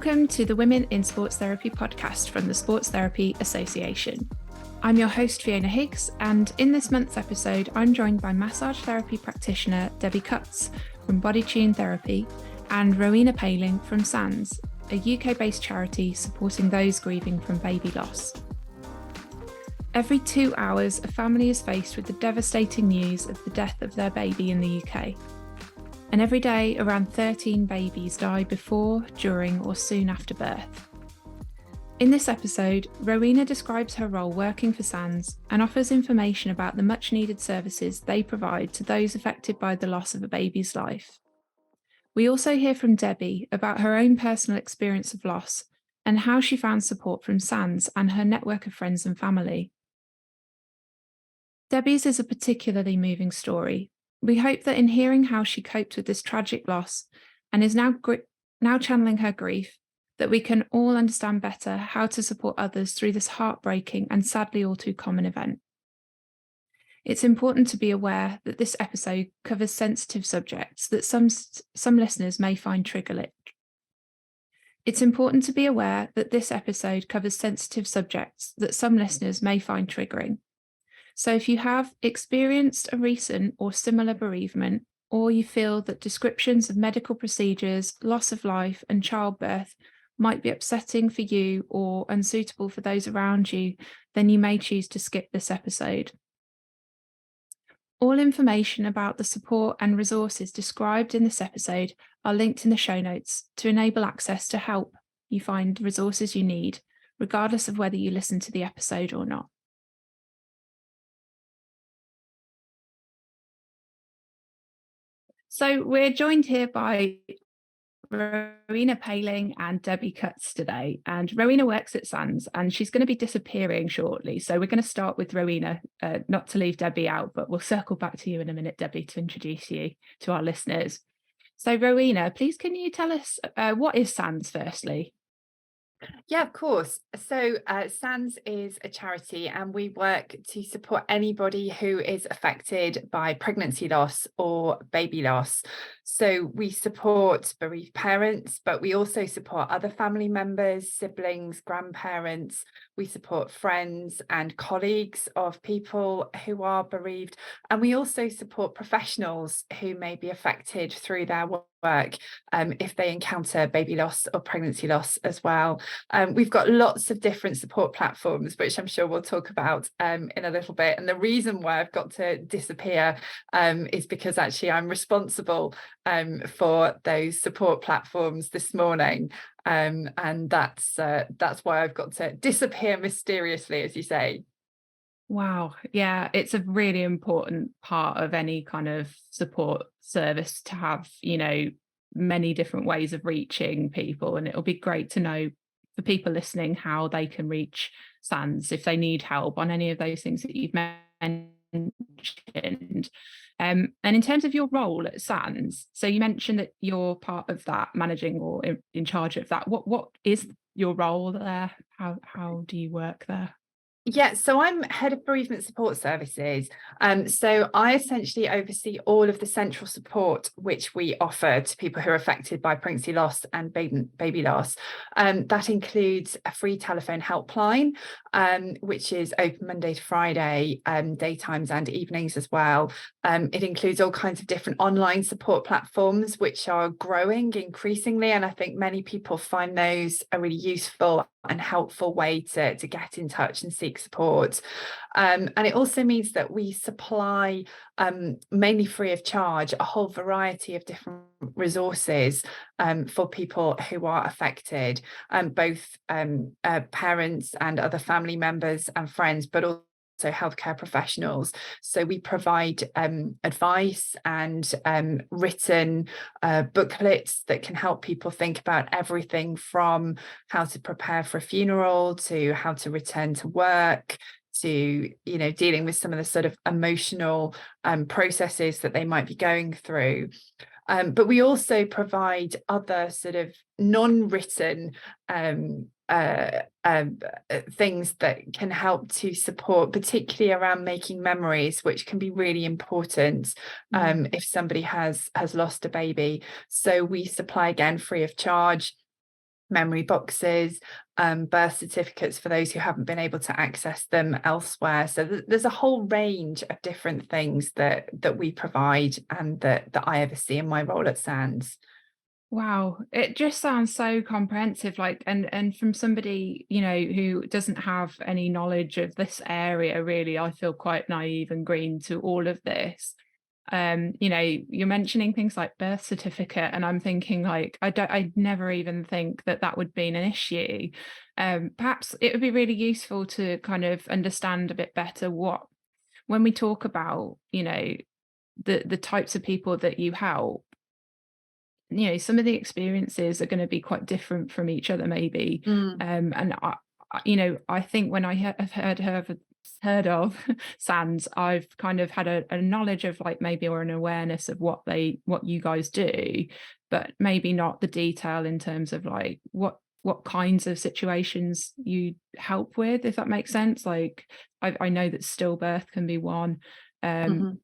Welcome to the Women in Sports Therapy podcast from the Sports Therapy Association. I'm your host, Fiona Higgs, and in this month's episode, I'm joined by massage therapy practitioner Debbie Cutts from Body Tune Therapy and Rowena Pailing from SANS, a UK-based charity supporting those grieving from baby loss. Every 2 hours, a family is faced with the devastating news of the death of their baby in the UK. And every day, around 13 babies die before, during, or soon after birth. In this episode, Rowena describes her role working for SANS and offers information about the much-needed services they provide to those affected by the loss of a baby's life. We also hear from Debbie about her own personal experience of loss and how she found support from SANS and her network of friends and family. Debbie's is a particularly moving story. We hope that in hearing how she coped with this tragic loss and is now channeling her grief, that we can all understand better how to support others through this heartbreaking and sadly all too common event. It's important to be aware that this episode covers sensitive subjects that some listeners may find triggering. It's important to be aware that this episode covers sensitive subjects that some listeners may find triggering. So if you have experienced a recent or similar bereavement, or you feel that descriptions of medical procedures, loss of life, and childbirth might be upsetting for you or unsuitable for those around you, then you may choose to skip this episode. All information about the support and resources described in this episode are linked in the show notes to enable access to help you find the resources you need, regardless of whether you listen to the episode or not. So we're joined here by Rowena Pailing and Debbie Cutts today. And Rowena works at SANS and she's going to be disappearing shortly. So we're going to start with Rowena, not to leave Debbie out, but we'll circle back to you in a minute, Debbie, to introduce you to our listeners. So Rowena, please can you tell us what is SANS firstly? Yeah, of course. So SANS is a charity and we work to support anybody who is affected by pregnancy loss or baby loss. So we support bereaved parents, but we also support other family members, siblings, grandparents. We support friends and colleagues of people who are bereaved. And we also support professionals who may be affected through their work if they encounter baby loss or pregnancy loss as well. We've got lots of different support platforms, which I'm sure we'll talk about in a little bit. And the reason why I've got to disappear is because actually I'm responsible for those support platforms this morning. And that's why I've got to disappear mysteriously, as you say. Wow. Yeah, it's a really important part of any kind of support service to have, many different ways of reaching people. And it'll be great to know for people listening how they can reach SANS if they need help on any of those things that you've mentioned. And in terms of your role at SANS, so you mentioned that you're part of that, managing or in charge of that. What is your role there? How do you work there? Yeah, so I'm head of bereavement support services. So I essentially oversee all of the central support which we offer to people who are affected by pregnancy loss and baby loss. That includes a free telephone helpline, which is open Monday to Friday, daytimes and evenings as well. It includes all kinds of different online support platforms, which are growing increasingly. And I think many people find those a really useful and helpful way to get in touch and seek support. And it also means that we supply, mainly free of charge, a whole variety of different resources for people who are affected, both parents and other family members and friends, but also healthcare professionals. So we provide advice and written booklets that can help people think about everything from how to prepare for a funeral to how to return to work, to dealing with some of the sort of emotional processes that they might be going through. But we also provide other sort of non-written things that can help to support, particularly around making memories, which can be really important if somebody has lost a baby. So we supply, again, free of charge, memory boxes, birth certificates for those who haven't been able to access them elsewhere. So there's a whole range of different things that we provide and that I oversee in my role at SANS. Wow, it just sounds so comprehensive, like, and from somebody, you know, who doesn't have any knowledge of this area, really, I feel quite naive and green to all of this. You know, you're mentioning things like birth certificate, and I'm thinking, like, I'd never even think that that would be an issue. Perhaps it would be really useful to kind of understand a bit better what, when we talk about, you know, the types of people that you help, you know, some of the experiences are going to be quite different from each other, maybe. And you know, I think when I have heard of SANS, I've kind of had a knowledge of, like, maybe, or an awareness of what you guys do, but maybe not the detail in terms of, like, what kinds of situations you help with, if that makes sense. Like, I know that stillbirth can be one, Mhm.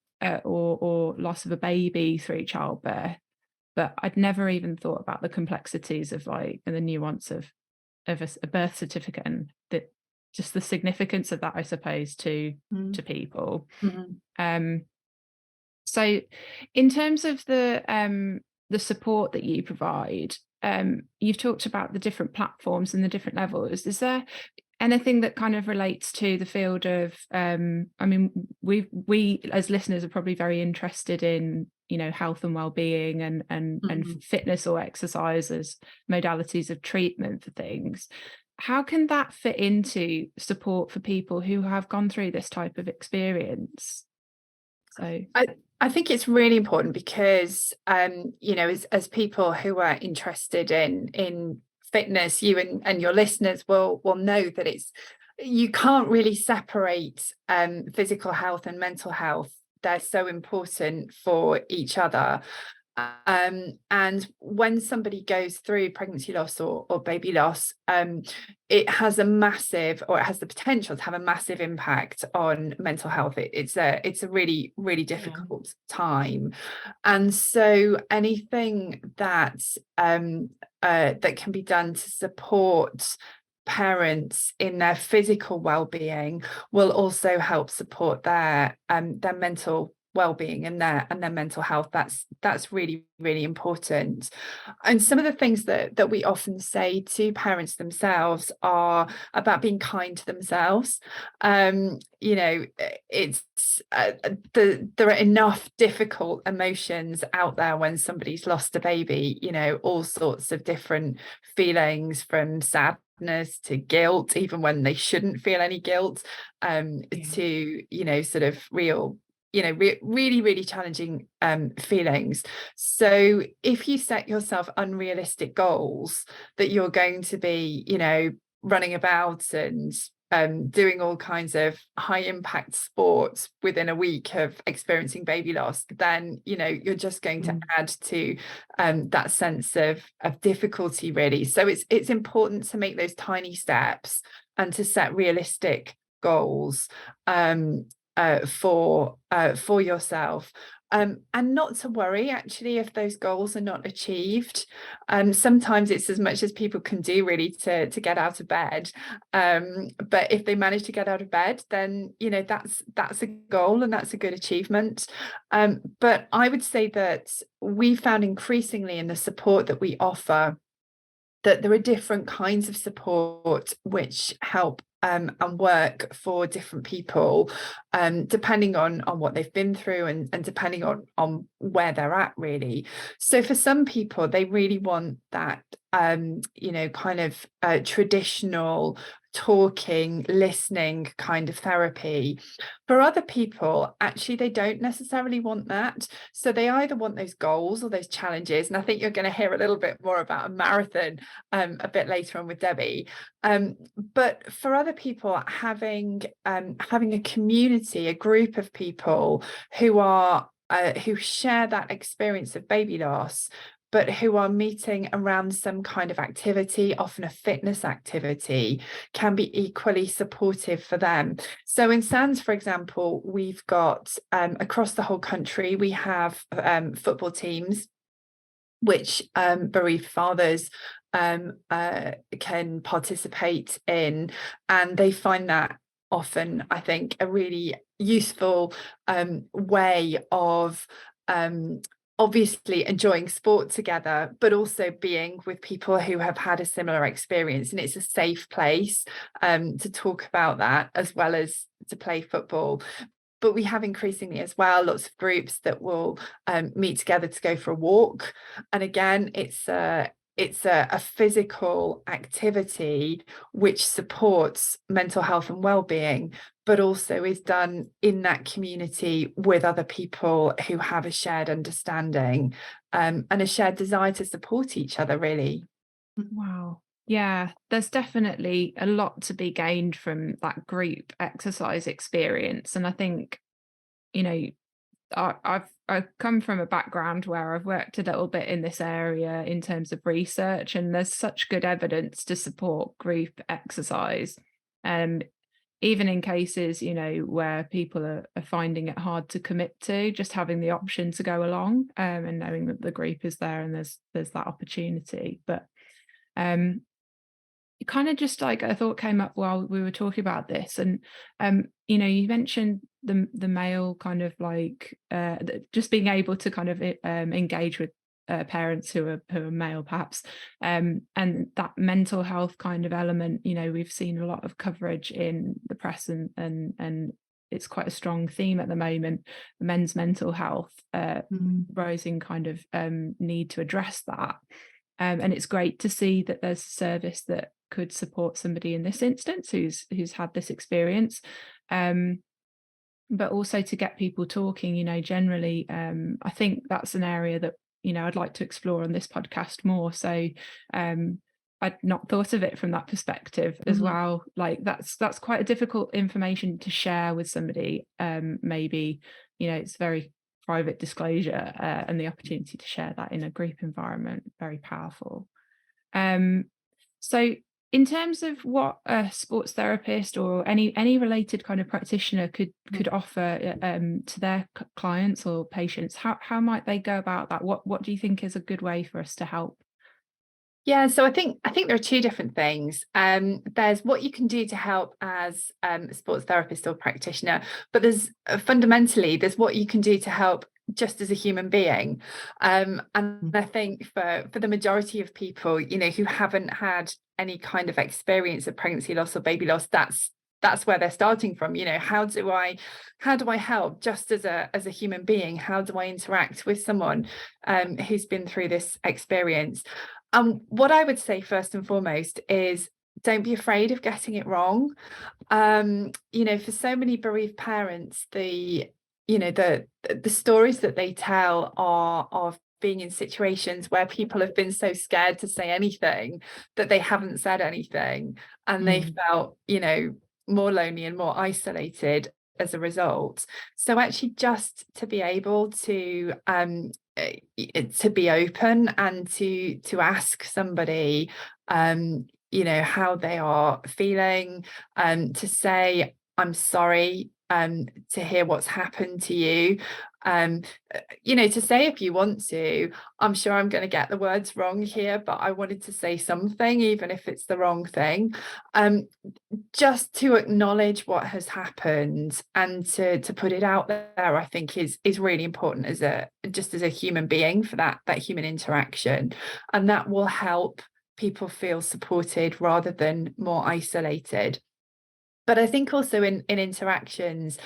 or loss of a baby through childbirth, but I'd never even thought about the complexities of, like, and the nuance of a birth certificate, and that, just the significance of that, I suppose, to people. Mhm. Um, so in terms of the support that you provide, you've talked about the different platforms and the different levels. Is there anything that kind of relates to the field of, I mean, we as listeners are probably very interested in, you know, health and well-being, and Mhm. fitness or exercise as modalities of treatment for things. How can that fit into support for people who have gone through this type of experience? So I think it's really important because you know, as people who are interested in fitness, you and your listeners will know that it's, you can't really separate physical health and mental health. They're so important for each other. And when somebody goes through pregnancy loss or baby loss, it has a massive, or it has the potential to have a massive impact on mental health. It's a really, really difficult time. And so anything that that can be done to support parents in their physical well-being will also help support their mental well-being and their mental health. That's really, really important. And some of the things that we often say to parents themselves are about being kind to themselves. You know, it's there are enough difficult emotions out there when somebody's lost a baby, you know, all sorts of different feelings, from sadness to guilt, even when they shouldn't feel any guilt, to, you know, sort of real, you know, really, really challenging feelings. So if you set yourself unrealistic goals that you're going to be, you know, running about and doing all kinds of high impact sports within a week of experiencing baby loss, then, you know, you're just going to add to that sense of difficulty, really. So it's important to make those tiny steps and to set realistic goals for yourself, and not to worry actually if those goals are not achieved. Sometimes it's as much as people can do, really, to get out of bed, but if they manage to get out of bed, then, you know, that's a goal and that's a good achievement. But I would say that we found increasingly in the support that we offer that there are different kinds of support which help and work for different people, depending on what they've been through, and depending on where they're at, really. So for some people, they really want that you know, kind of traditional talking, listening kind of therapy. For other people, actually, they don't necessarily want that. So they either want those goals or those challenges. And I think you're going to hear a little bit more about a marathon a bit later on with Debbie. But for other people, having a community, a group of people who are who share that experience of baby loss, but who are meeting around some kind of activity, often a fitness activity, can be equally supportive for them. So in SANS, for example, we've got across the whole country, we have football teams which bereaved fathers can participate in, and they find that often, I think, a really useful way of obviously enjoying sport together, but also being with people who have had a similar experience, and it's a safe place to talk about that as well as to play football. But we have increasingly as well lots of groups that will meet together to go for a walk, and again it's a physical activity which supports mental health and well-being, but also is done in that community with other people who have a shared understanding and a shared desire to support each other, really. Wow. Yeah, there's definitely a lot to be gained from that group exercise experience. And I think, you know, I've come from a background where I've worked a little bit in this area in terms of research, and there's such good evidence to support group exercise. Um, Even in cases, where people are finding it hard to commit to, just having the option to go along, and knowing that the group is there and there's that opportunity. But um, it kind of just like a thought came up while we were talking about this, and you mentioned the male kind of like just being able to kind of engage with parents who are male perhaps, and that mental health kind of element. We've seen a lot of coverage in the press, and it's quite a strong theme at the moment, men's mental health, rising kind of need to address that. And it's great to see that there's a service that could support somebody in this instance who's had this experience, but also to get people talking. Generally, I think that's an area that I'd like to explore on this podcast more. So I'd not thought of it from that perspective as well. Like that's quite a difficult information to share with somebody. Maybe it's very private disclosure, and the opportunity to share that in a group environment, very powerful. So in terms of what a sports therapist or any related kind of practitioner could offer to their clients or patients, how might they go about that? What do you think is a good way for us to help? Yeah, so I think there are two different things. There's what you can do to help as a sports therapist or practitioner, but there's fundamentally there's what you can do to help just as a human being. And I think for the majority of people, who haven't had any kind of experience of pregnancy loss or baby loss, that's where they're starting from. How do I help just as a human being? How do I interact with someone who's been through this experience? What I would say first and foremost is don't be afraid of getting it wrong. For so many bereaved parents, the stories that they tell are of being in situations where people have been so scared to say anything that they haven't said anything, and they felt, more lonely and more isolated as a result. So actually just to be able to be open and to ask somebody how they are feeling, to say I'm sorry to hear what's happened to you, to say if you want to, I'm sure I'm going to get the words wrong here, but I wanted to say something even if it's the wrong thing, just to acknowledge what has happened and to put it out there, I think is really important as a human being, for that human interaction, and that will help people feel supported rather than more isolated. But I think also in interactions,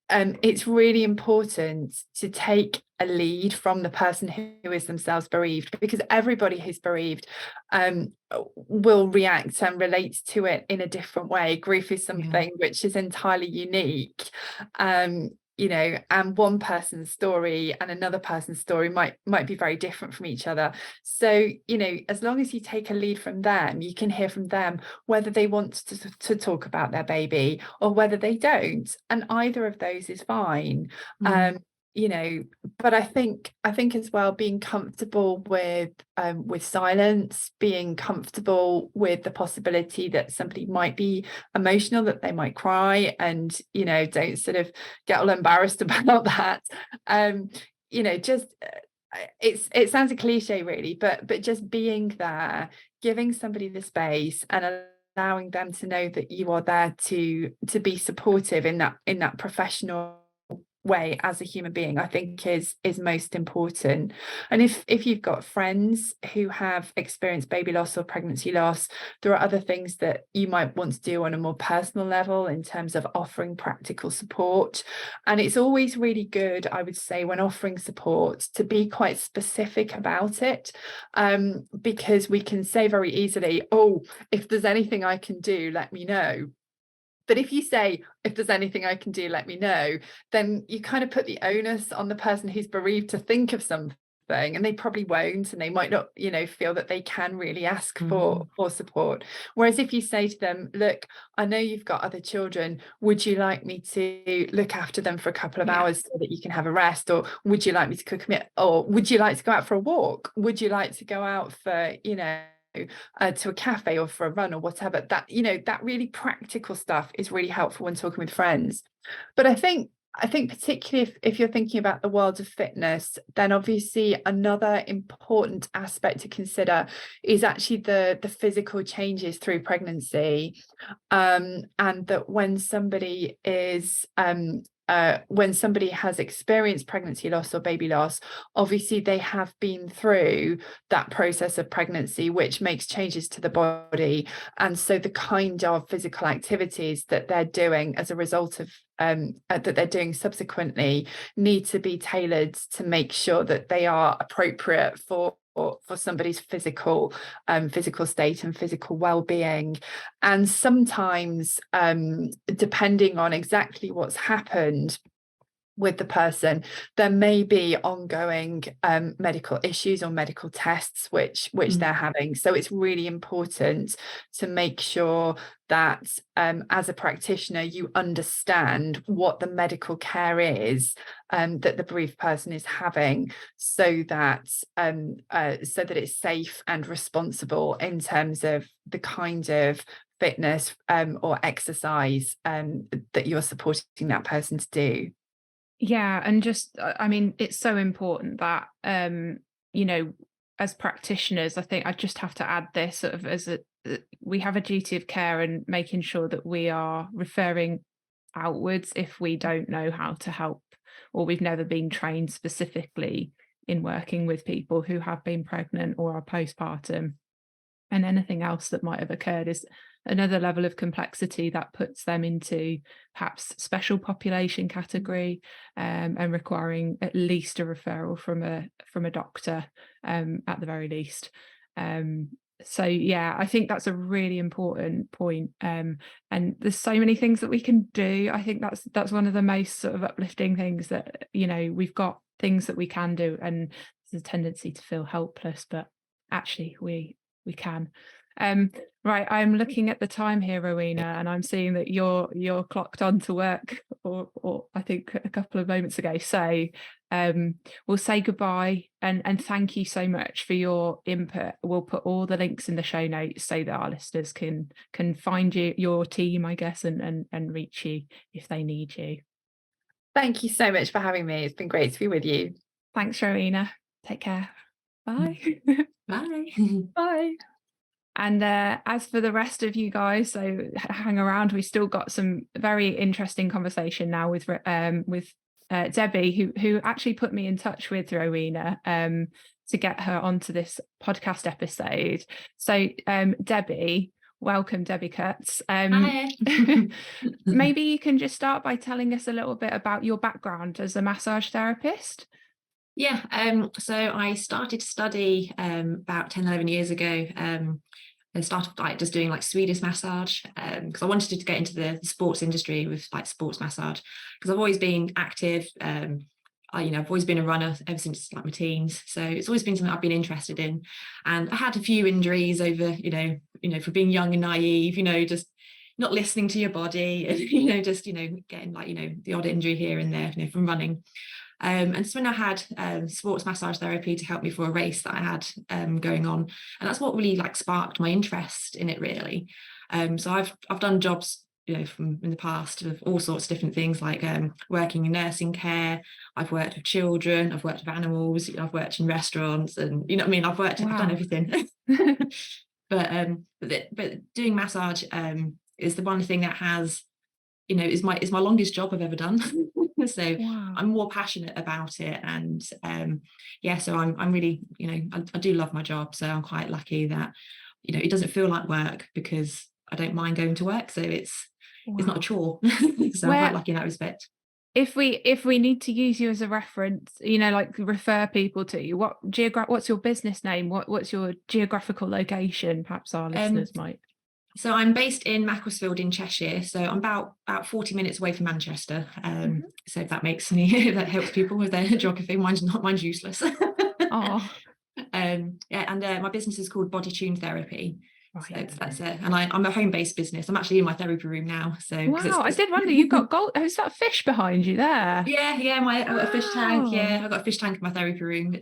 it's really important to take a lead from the person who is themselves bereaved, because everybody who's bereaved will react and relate to it in a different way. Grief is something which is entirely unique, and one person's story and another person's story might be very different from each other. So, as long as you take a lead from them, you can hear from them whether they want to talk about their baby or whether they don't. And either of those is fine. But I think as well, being comfortable with silence, being comfortable with the possibility that somebody might be emotional, that they might cry, and don't sort of get all embarrassed about that. Just it sounds a cliche really, but just being there, giving somebody the space and allowing them to know that you are there to be supportive in that professional way as a human being, I think is most important. And if you've got friends who have experienced baby loss or pregnancy loss, there are other things that you might want to do on a more personal level in terms of offering practical support. And it's always really good, I would say, when offering support, to be quite specific about it, because we can say very easily, oh, if there's anything I can do, let me know. But if you say, if there's anything I can do, let me know, then you kind of put the onus on the person who's bereaved to think of something, and they probably won't, and they might not, feel that they can really ask for support. Whereas if you say to them, look, I know you've got other children, would you like me to look after them for a couple of hours so that you can have a rest? Or would you like me to cook a meal? Or would you like to go out for a walk? Would you like to go out for, to a cafe or for a run or whatever? That, that really practical stuff is really helpful when talking with friends. But I think particularly if you're thinking about the world of fitness, then obviously another important aspect to consider is actually the physical changes through pregnancy, and that when somebody has experienced pregnancy loss or baby loss, obviously they have been through that process of pregnancy, which makes changes to the body. And so the kind of physical activities that they're doing as a result of that they're doing subsequently need to be tailored to make sure that they are appropriate for somebody's physical state and physical well-being. And sometimes, depending on exactly what's happened with the person, there may be ongoing medical issues or medical tests which they're having. So it's really important to make sure that as a practitioner you understand what the medical care is that the bereaved person is having, so that it's safe and responsible in terms of the kind of fitness or exercise that you're supporting that person to do. Yeah, and just, I mean, it's so important that, as practitioners, I think I just have to add this sort of we have a duty of care and making sure that we are referring outwards if we don't know how to help, or we've never been trained specifically in working with people who have been pregnant or are postpartum. And anything else that might have occurred is another level of complexity that puts them into perhaps special population category, and requiring at least a referral from a doctor, at the very least. So yeah, I think that's a really important point. And there's so many things that we can do. I think that's one of the most sort of uplifting things, that we've got things that we can do, and there's a tendency to feel helpless, but actually we can. Right, I'm looking at the time here, Rowena, and I'm seeing that you're clocked on to work, or I think a couple of moments ago. So we'll say goodbye, and thank you so much for your input. We'll put all the links in the show notes so that our listeners can find your team, I guess, and reach you if they need you. Thank you so much for having me. It's been great to be with you. Thanks, Rowena. Take care. Bye. Bye. Bye. And as for the rest of you guys, so hang around. We've still got some very interesting conversation now with Debbie, who actually put me in touch with Rowena to get her onto this podcast episode. So Debbie, welcome, Debbie Kurtz. Hi. Maybe you can just start by telling us a little bit about your background as a massage therapist. Yeah, so I started to study about 10, 11 years ago. I started just doing Swedish massage because I wanted to get into the sports industry with sports massage, because I've always been active. I've always been a runner ever since my teens, so it's always been something I've been interested in. And I had a few injuries over, for being young and naive, just not listening to your body, and getting the odd injury here and there, from running. And so when I had sports massage therapy to help me for a race that I had going on, and that's what really sparked my interest in it, really. So I've done jobs from in the past of all sorts of different things, working in nursing care. I've worked with children, I've worked with animals, I've worked in restaurants, and I've done everything. but doing massage is the one thing that has, is my longest job I've ever done. So Wow. I'm more passionate about it, and so I'm really, I do love my job, so I'm quite lucky that it doesn't feel like work because I don't mind going to work, so it's not a chore. So I'm quite lucky in that respect. If we need to use you as a reference, like refer people to you, what's your business name? What's your geographical location? Perhaps our listeners might. So I'm based in Macclesfield in Cheshire. So I'm about 40 minutes away from Manchester. So if that makes if that helps people with their geography, mine's useless. Oh. And my business is called Body Tune Therapy. Right. So that's it. And I'm a home-based business. I'm actually in my therapy room now. So wow, I did wonder, you've got gold. Is that fish behind you there? Yeah. I've got a fish tank. Yeah, I've got a fish tank in my therapy room.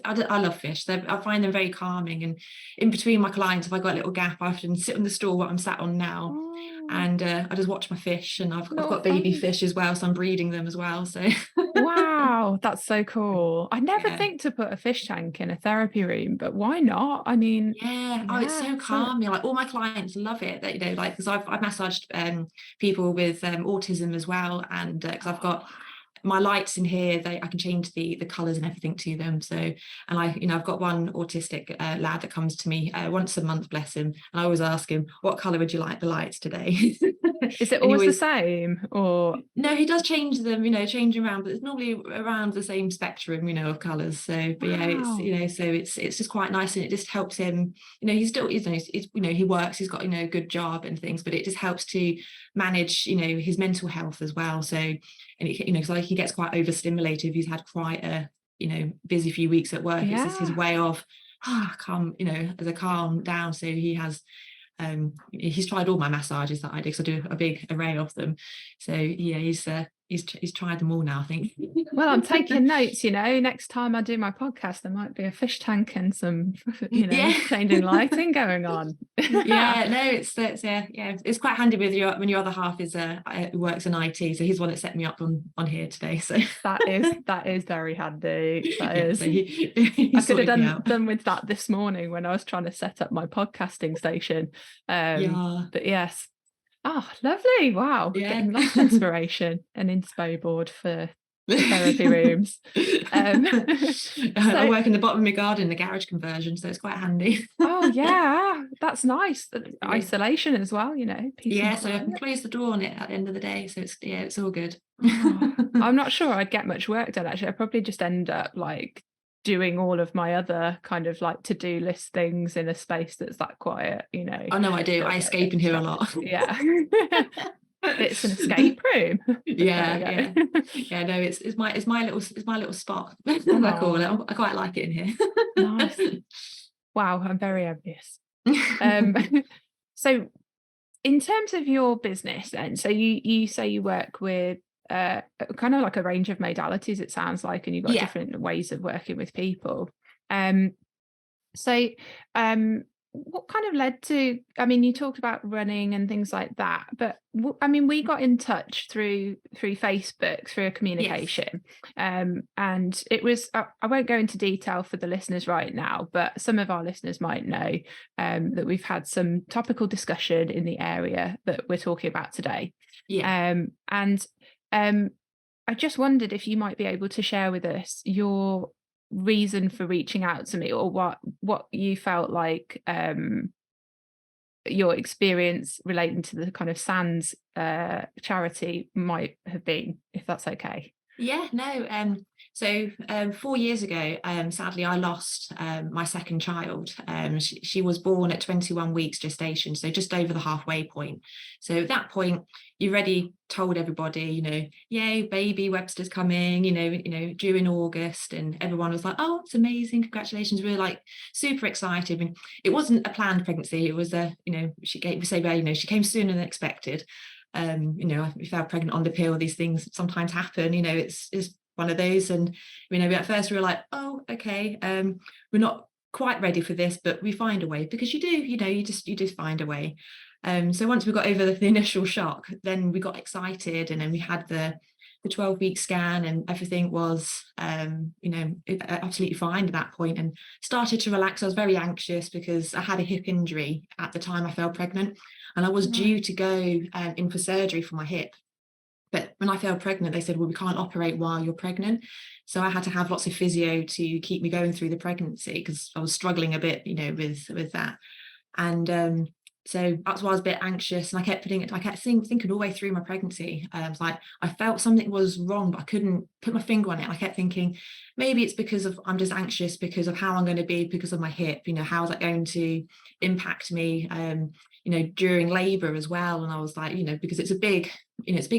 I love fish. I find them very calming. And in between my clients, if I got a little gap, I often sit on the stool what I'm sat on now. And I just watch my fish, and I've got baby fish as well, so I'm breeding them as well. So wow, that's so cool. I never think to put a fish tank in a therapy room, but why not? I mean, it's so calming. Like all my clients love it. That because I've massaged people with autism as well, and because I've got my lights in here, I can change the colors and everything to them. So, and I've got one autistic lad that comes to me once a month, bless him, and I always ask him, what color would you like the lights today? Is it always the same, or no? He does change them, change around, but it's normally around the same spectrum, of colors. So, but it's so it's just quite nice, and it just helps him. He's still, he works, he's got a good job and things, but it just helps to manage, his mental health as well. So, and because he gets quite overstimulated. He's had quite a busy few weeks at work. It's just his way of calm, as a calm down. So he has he's tried all my massages that I do, because I do a big array of them. So yeah, he's tried them all now, I think. Well, I'm taking notes, next time I do my podcast, there might be a fish tank and some, changing lighting going on. It's quite handy with when your other half is works in IT, so he's the one that set me up on here today. So that is very handy. That is. So I could have done with that this morning when I was trying to set up my podcasting station. But yes. Oh, lovely. Wow. Getting lots of inspiration and inspo board for therapy rooms. I work in the bottom of my garden, the garage conversion, so it's quite handy. Oh yeah, that's nice. Isolation as well, so I can close the door on it at the end of the day, so it's all good. I'm not sure I'd get much work done, actually. I'd probably just end up doing all of my other kind of to-do list things in a space that's that quiet, Oh no, I do. I escape in here a lot. Yeah. It's an escape room. No, it's my little spot. I call it. I quite like it in here. Nice. Wow, I'm very envious. So in terms of your business then, so you say you work with kind of like a range of modalities, it sounds like, and you've got different ways of working with people. What kind of led to, you talked about running and things like that, but we got in touch through Facebook, through a communication. And it was, I won't go into detail for the listeners right now, but some of our listeners might know that we've had some topical discussion in the area that we're talking about today. I just wondered if you might be able to share with us your reason for reaching out to me, or what you felt like your experience relating to the kind of SANS charity might have been, if that's okay. So 4 years ago, sadly, I lost my second child. She was born at 21 weeks gestation, so just over the halfway point. So at that point, you already told everybody, yay, baby Webster's coming, due in August, and everyone was like, oh, it's amazing, congratulations. We were super excited. And it wasn't a planned pregnancy. It was she came sooner than expected. We fell pregnant on the pill. These things sometimes happen. It's one of those. And at first we were like, oh, okay, we're not quite ready for this, but we find a way, because you do, you just find a way. So once we got over the initial shock, then we got excited, and then we had the the 12-week scan, and everything was, absolutely fine at that point, and started to relax. I was very anxious because I had a hip injury at the time I fell pregnant, and I was due to go in for surgery for my hip. But when I fell pregnant, they said, well, we can't operate while you're pregnant. So I had to have lots of physio to keep me going through the pregnancy, because I was struggling a bit, with that. And so that's why I was a bit anxious, and I kept thinking all the way through my pregnancy. I was like, I felt something was wrong, but I couldn't put my finger on it. I kept thinking, maybe it's because I'm just anxious because of how I'm going to be, because of my hip. How is that going to impact me? During labor as well. And I was like, because it's a big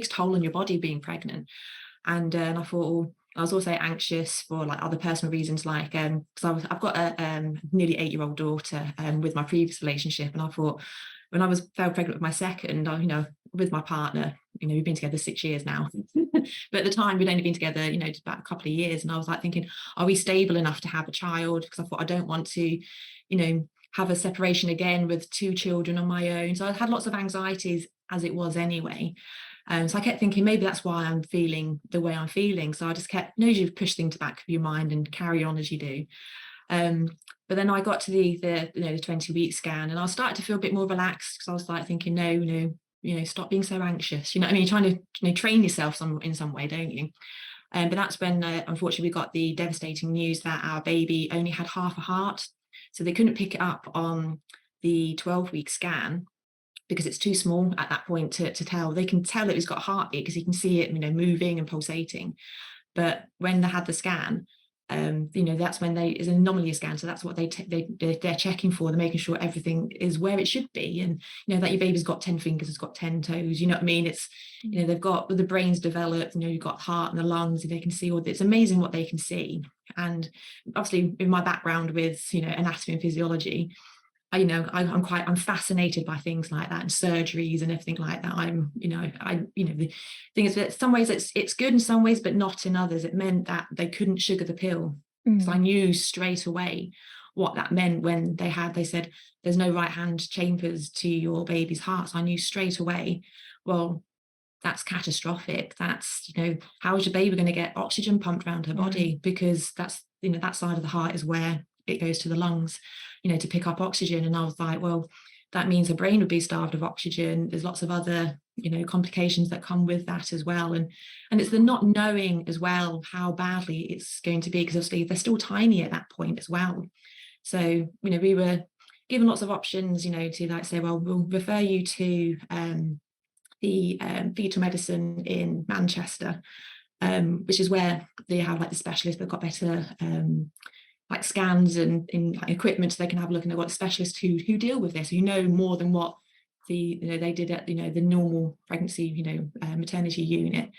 toll on your body being pregnant. And I thought, well, I was also anxious for like other personal reasons, like because I've got a nearly 8-year-old daughter with my previous relationship, and I thought, when I fell pregnant with my second, with my partner, we've been together 6 years now, but at the time we'd only been together, just about a couple of years, and I was like thinking, are we stable enough to have a child? Because I thought, I don't want to, have a separation again with 2 children on my own. So I had lots of anxieties as it was anyway. So I kept thinking, maybe that's why I'm feeling the way I'm feeling. So I just kept, you push things back of your mind and carry on as you do. But then I got to the 20-week scan, and I started to feel a bit more relaxed, because I was like thinking, no, stop being so anxious. You're trying to train yourself in some way, don't you? But that's when, unfortunately, we got the devastating news that our baby only had half a heart. So they couldn't pick it up on the 12-week scan, because it's too small at that point to tell. They can tell it's got a heartbeat because you can see it, moving and pulsating. But when they had the scan, that's when it's an anomaly scan. So that's what they're checking for. They're making sure everything is where it should be, and that your baby's got 10 fingers, it's got 10 toes. You know what I mean? It's they've got, the brain's developed. You've got the heart and the lungs. They can see all this. It's amazing what they can see. And obviously, in my background with anatomy and physiology, I'm fascinated by things like that, and surgeries and everything like that. The thing is that some ways it's good in some ways, but not in others. It meant that they couldn't sugar the pill. So I knew straight away what that meant when they said there's no right hand chambers to your baby's heart. So I knew straight away, well, that's catastrophic. That's, how is your baby going to get oxygen pumped around her body? Because that's, that side of the heart is where it goes to the lungs, to pick up oxygen. And I was like, well, that means her brain would be starved of oxygen. There's lots of other, complications that come with that as well. And it's the not knowing as well how badly it's going to be, because obviously they're still tiny at that point as well. So, we were given lots of options, to like say, well, we'll refer you to the fetal medicine in Manchester, which is where they have like the specialists. They've got better like scans and like equipment, so they can have a look, and they've got specialists who deal with this, who know more than what they did at the normal pregnancy maternity unit.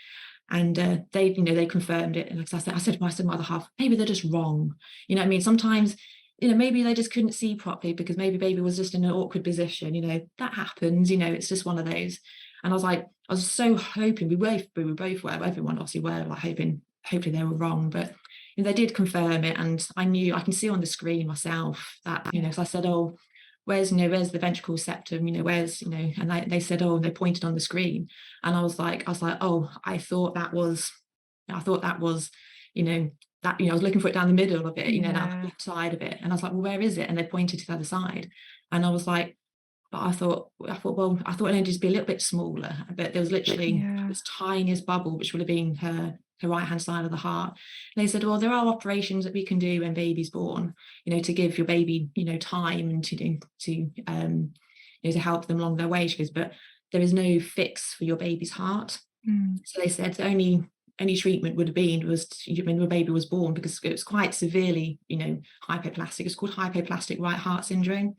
And they confirmed it. And like I said to my other half, maybe they're just wrong. What I mean? Sometimes maybe they just couldn't see properly, because maybe baby was just in an awkward position. That happens. It's just one of those. And I was like, I was so hoping, we both were, everyone obviously were like hoping, hopefully they were wrong, but they did confirm it. And I knew, I can see on the screen myself that, so I said, oh, where's the ventricle septum, where's, and they said, oh, they pointed on the screen. And I was like, oh, I thought that was, that, I was looking for it down the middle of it, that left side of it. And I was like, well, where is it? And they pointed to the other side. And I was like, but I thought, well, I thought it would just be a little bit smaller. But there was literally this tiniest bubble, which would have been her right-hand side of the heart. And they said, well, there are operations that we can do when baby's born, to give your baby, time and to help them along their way. She goes, but there is no fix for your baby's heart. So they said the only treatment would have been was when your baby was born, because it was quite severely, hypoplastic. It's called hypoplastic right heart syndrome.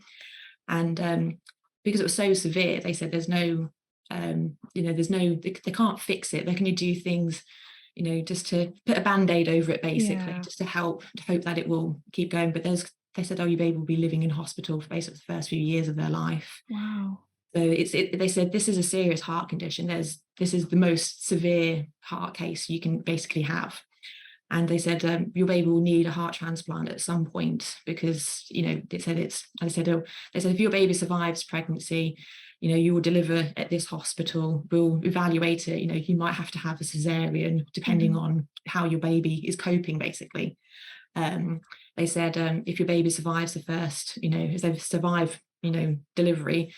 And because it was so severe, they said there's no, they can't fix it. They can do things, just to put a band-aid over it, basically, just to hope that it will keep going. But they said, oh, your baby will be living in hospital for basically the first few years of their life. Wow. So they said this is a serious heart condition. This is the most severe heart case you can basically have. And they said your baby will need a heart transplant at some point, because they said if your baby survives pregnancy, you will deliver at this hospital, we'll evaluate it, you might have to have a cesarean depending on how your baby is coping, basically. They said if your baby survives the first, if they survive delivery,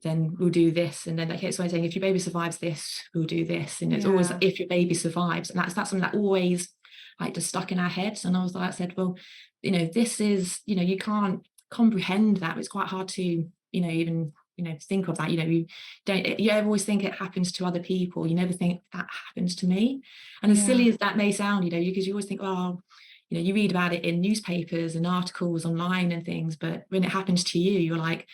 then we'll do this. And then they kept saying, if your baby survives this, we'll do this. And it's always if your baby survives. And that's something that always just stuck in our heads. And I said, well, this is, you can't comprehend that. It's quite hard to, even think of that. You always think it happens to other people. You never think that happens to me. And as silly as that may sound, because you always think, oh, you read about it in newspapers and articles online and things, but when it happens to you, you're like,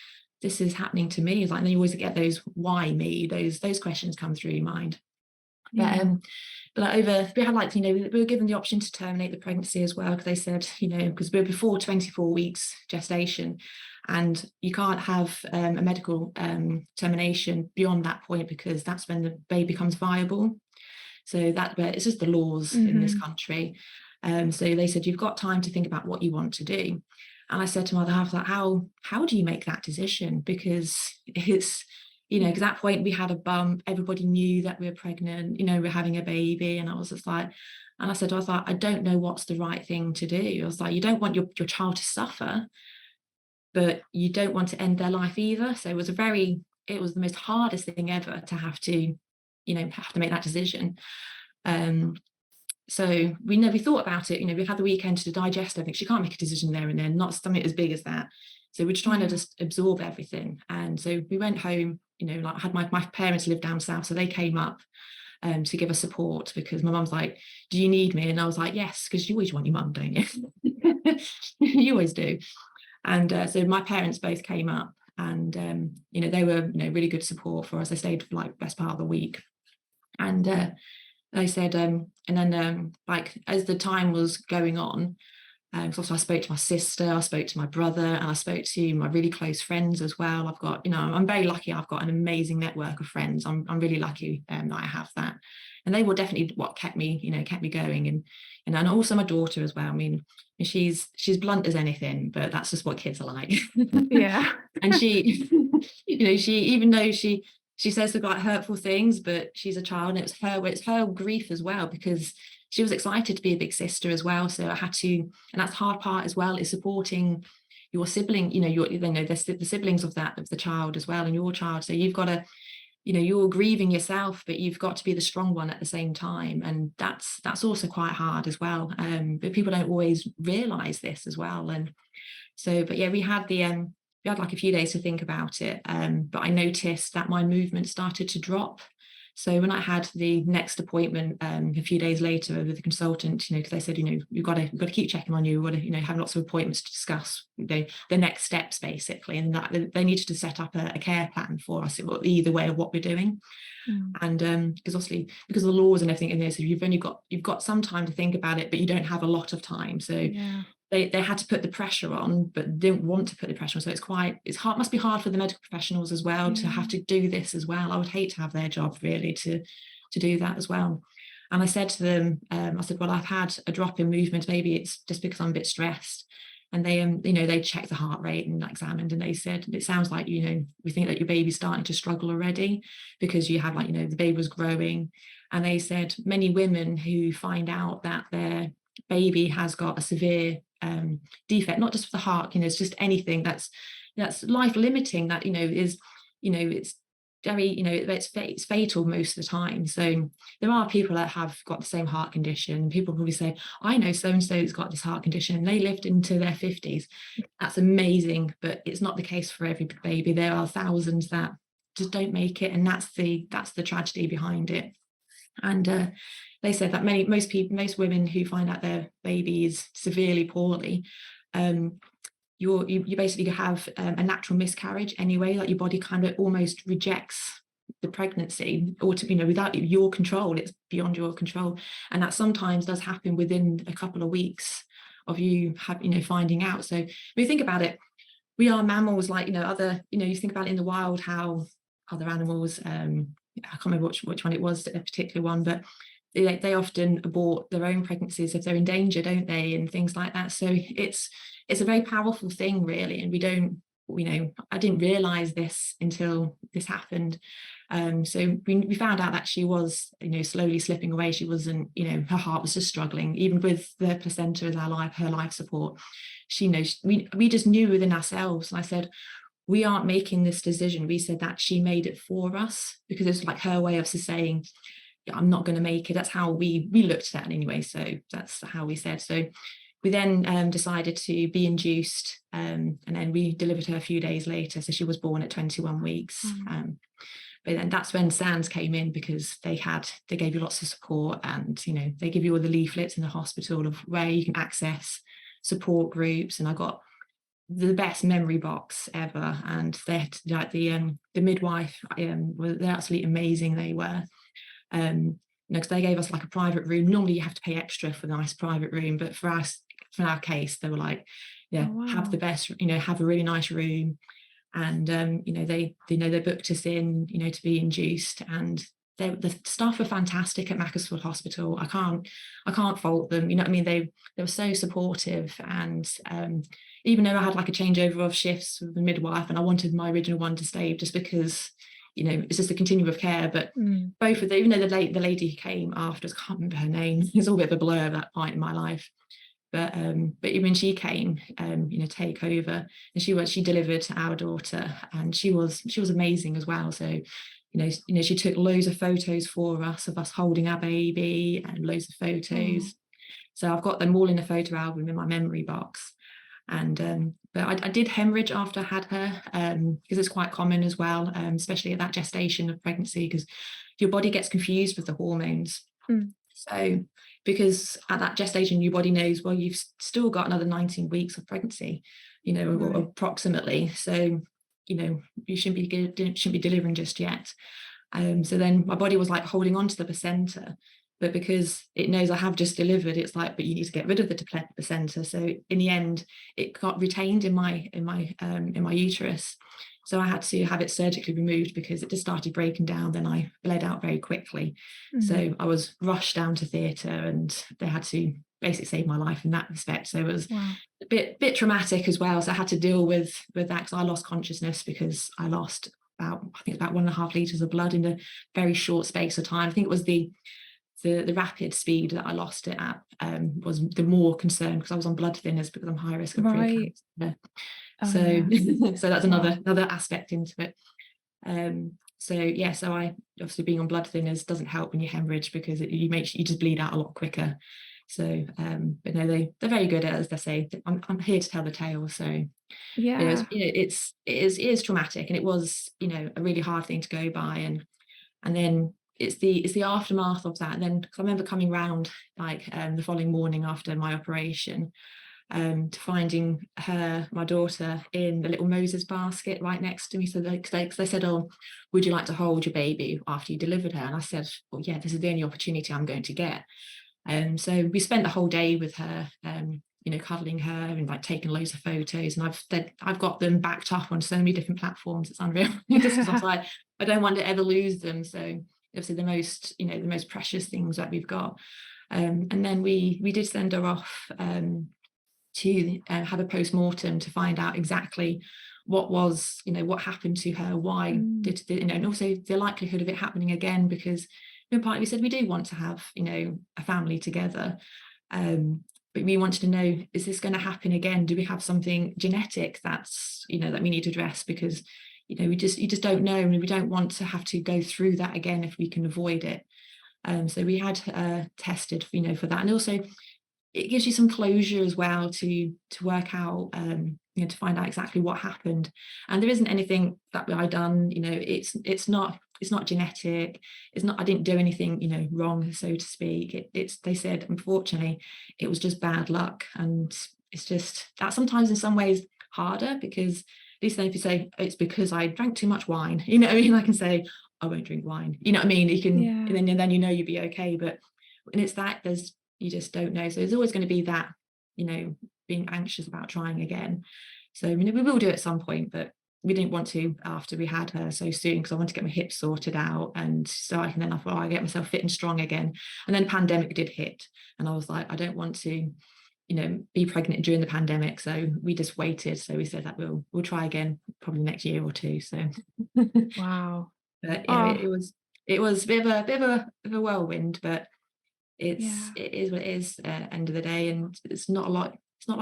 this is happening to me. It's like, and then you always get those why me, those questions come through your mind. But we had we were given the option to terminate the pregnancy as well, because they said, because we're before 24 weeks gestation, and you can't have a medical termination beyond that point, because that's when the baby becomes viable. So it's just the laws in this country. So they said, you've got time to think about what you want to do. And I said to my other half, how do you make that decision? Because it's, because at that point we had a bump, everybody knew that we were pregnant, we're having a baby. And I was just like, and I said, I don't know what's the right thing to do. I was like, you don't want your child to suffer, but you don't want to end their life either. So it was the most hardest thing ever to have to make that decision. So we thought about it, we had the weekend to digest everything. She can't make a decision there and then, not something as big as that. So we're trying to just absorb everything. And so we went home, I had my parents live down south, so they came up to give us support, because my mum's like, do you need me? And I was like, yes, because you always want your mum, don't you? You always do. And so my parents both came up, and they were really good support for us. They stayed for the best part of the week. And they said, and then as the time was going on, so I spoke to my sister, I spoke to my brother, and I spoke to my really close friends as well. I've got, I'm very lucky. I've got an amazing network of friends. I'm really lucky that I have that, and they were definitely what kept me going. And also my daughter as well. I mean, she's blunt as anything, but that's just what kids are like. Yeah. And she, she, even though she says about hurtful things, but she's a child, and it's her grief as well, because she was excited to be a big sister as well. So I had to, and that's the hard part as well, is supporting your sibling, the siblings of the child as well, and your child. So you've got to, you're grieving yourself, but you've got to be the strong one at the same time. And that's also quite hard as well. But people don't always realize this as well. And so, but yeah, we had a few days to think about it. But I noticed that my movement started to drop. So when I had the next appointment a few days later with the consultant, because they said, you've got to keep checking on you, we've got to have lots of appointments to discuss the next steps, basically, and that they needed to set up a care plan for us, either way of what we're doing. And because obviously, because of the laws and everything in there, so you've got some time to think about it, but you don't have a lot of time. So they had to put the pressure on, but didn't want to put the pressure on. So it's hard, must be hard for the medical professionals as well to have to do this as well. I would hate to have their job really to do that as well. And I said to them, I said, well, I've had a drop in movement. Maybe it's just because I'm a bit stressed. And they, they checked the heart rate and examined, and they said, it sounds like, we think that your baby's starting to struggle already, because you have the baby was growing. And they said many women who find out that their baby has got a severe defect, not just for the heart, it's just anything that's life limiting, that is, it's very, it's fatal most of the time. So there are people that have got the same heart condition. People probably say, I know so and so's got this heart condition, and they lived into their 50s. That's amazing, but it's not the case for every baby. There are thousands that just don't make it, and that's the tragedy behind it. And they said that most women who find out their baby is severely poorly, you basically have a natural miscarriage anyway, like your body kind of almost rejects the pregnancy, or without your control, it's beyond your control. And that sometimes does happen within a couple of weeks of you finding out. So when you think about it, we are mammals, like other, you think about it in the wild, how other animals, I can't remember which one it was, a particular one, but they often abort their own pregnancies if they're in danger, don't they, and things like that. So it's a very powerful thing, really, and we don't, I didn't realize this until this happened. So we found out that she was, slowly slipping away. She wasn't, her heart was just struggling, even with the placenta as her life support. We just knew within ourselves. And I said, we aren't making this decision. We said that she made it for us, because it's like her way of saying, yeah, I'm not going to make it. That's how we looked at it anyway. So that's how we said. So we then decided to be induced, and then we delivered her a few days later. So she was born at 21 weeks. But then that's when SANS came in, because they gave you lots of support, and they give you all the leaflets in the hospital of where you can access support groups. And I got the best memory box ever, and they had, like, the midwife, they're absolutely amazing. They were, because they gave us like a private room. Normally you have to pay extra for the nice private room, but for us, for our case, they were like, yeah, Oh, wow. have the best, have a really nice room. And they booked us in, to be induced, and the staff were fantastic at Macclesfield Hospital. I can't fault them. They were so supportive. And even though I had like a changeover of shifts with the midwife, and I wanted my original one to stay, just because it's just a continuum of care. But both of them, even though the lady who came after, I can't remember her name, it's all a bit of a blur at that point in my life. But when she came, take over, and she delivered our daughter, and she was amazing as well. So she took loads of photos for us of us holding our baby, and loads of photos. So I've got them all in a photo album in my memory box. And but I did hemorrhage after I had her, because it's quite common as well, especially at that gestation of pregnancy, because your body gets confused with the hormones. So because at that gestation, your body knows, well, you've still got another 19 weeks of pregnancy, right, approximately. So, you shouldn't be delivering just yet. So then my body was like holding on to the placenta, but because it knows I have just delivered, it's like, but you need to get rid of the placenta. So in the end, it got retained in my uterus. So I had to have it surgically removed, because it just started breaking down. Then I bled out very quickly. So I was rushed down to theatre, and they had to basically save my life in that respect. So it was a bit traumatic as well. So I had to deal with that, because I lost consciousness, because I lost about 1.5 litres of blood in a very short space of time. I think it was the rapid speed that I lost it at was the more concern, because I was on blood thinners, because I'm high risk of preeclampsia. So that's another aspect into it. So I, obviously being on blood thinners doesn't help when you hemorrhage, because you just bleed out a lot quicker. So but no, they're very good at, as they say, I'm here to tell the tale. So it is traumatic, and it was a really hard thing to go by, and then it's the aftermath of that. And then, because I remember coming round like the following morning after my operation, to finding my daughter in the little Moses basket right next to me. So they said, oh, would you like to hold your baby after you delivered her? And I said, well, yeah, this is the only opportunity I'm going to get. So we spent the whole day with her, cuddling her and like taking loads of photos. And I've got them backed up on so many different platforms. It's unreal. Just because I was like, I don't want to ever lose them. So obviously the most precious things that we've got. And then we did send her off to have a post-mortem to find out exactly what happened to her, why did and also the likelihood of it happening again, because partly we said we do want to have a family together, but we wanted to know, is this going to happen again? Do we have something genetic that's that we need to address? Because you just don't know, and we don't want to have to go through that again if we can avoid it. So we had tested for that, and also it gives you some closure as well to work out, to find out exactly what happened. And there isn't anything that I done, it's not genetic. It's not, I didn't do anything, wrong, so to speak. They said, unfortunately, it was just bad luck. And it's just that sometimes in some ways harder, because at least then if you say it's because I drank too much wine, I can say, I won't drink wine. You can, and then you'll be okay. But when it's that, you just don't know. So there's always going to be that, being anxious about trying again. So we will do it at some point, but we didn't want to after we had her so soon, because I wanted to get my hips sorted out, and so I thought, I get myself fit and strong again. And then pandemic did hit, and I was like, I don't want to, be pregnant during the pandemic. So we just waited. So we said that we'll try again probably next year or two. So Wow. but yeah, it was a bit of a whirlwind, but it is what it is end of the day, and it's not a lot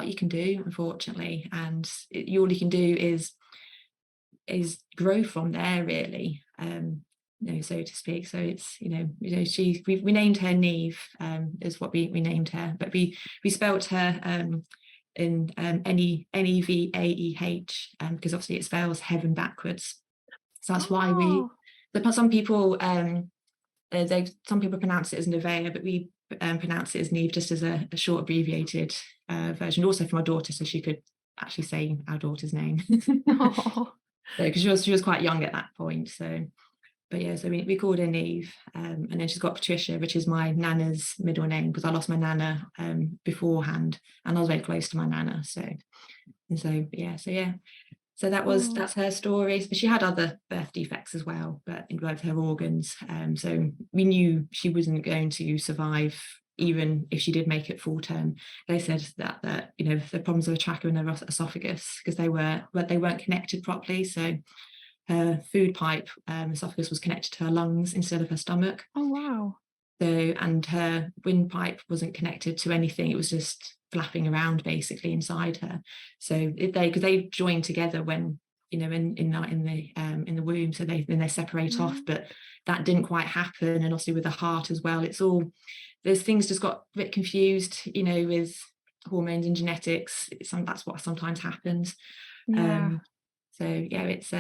you can do, unfortunately, and all you can do is grow from there, really, so to speak. So it's we named her Neve, is what we named her, but we spelt her in Nevaeh, because obviously it spells heaven backwards. So that's why some people some people pronounce it as Nevaeh, but we pronounce it as Neve, just as a short abbreviated version, also for my daughter, so she could actually say our daughter's name. Because she was quite young at that point. So but yeah, so we called her Neve, and then she's got Patricia, which is my nana's middle name, because I lost my nana beforehand, and I was very close to my nana. So that's her story. But she had other birth defects as well, but in both her organs. So we knew she wasn't going to survive, even if she did make it full term. They said that the problems of her trachea and her esophagus, because they weren't connected properly. So her food pipe esophagus was connected to her lungs instead of her stomach. Oh wow. So, and her windpipe wasn't connected to anything, it was just flapping around basically inside her. So because they join together when in the womb, so they separate off, but that didn't quite happen. And also with the heart as well, there's things just got a bit confused, with hormones and genetics. That's what sometimes happens. So yeah, it's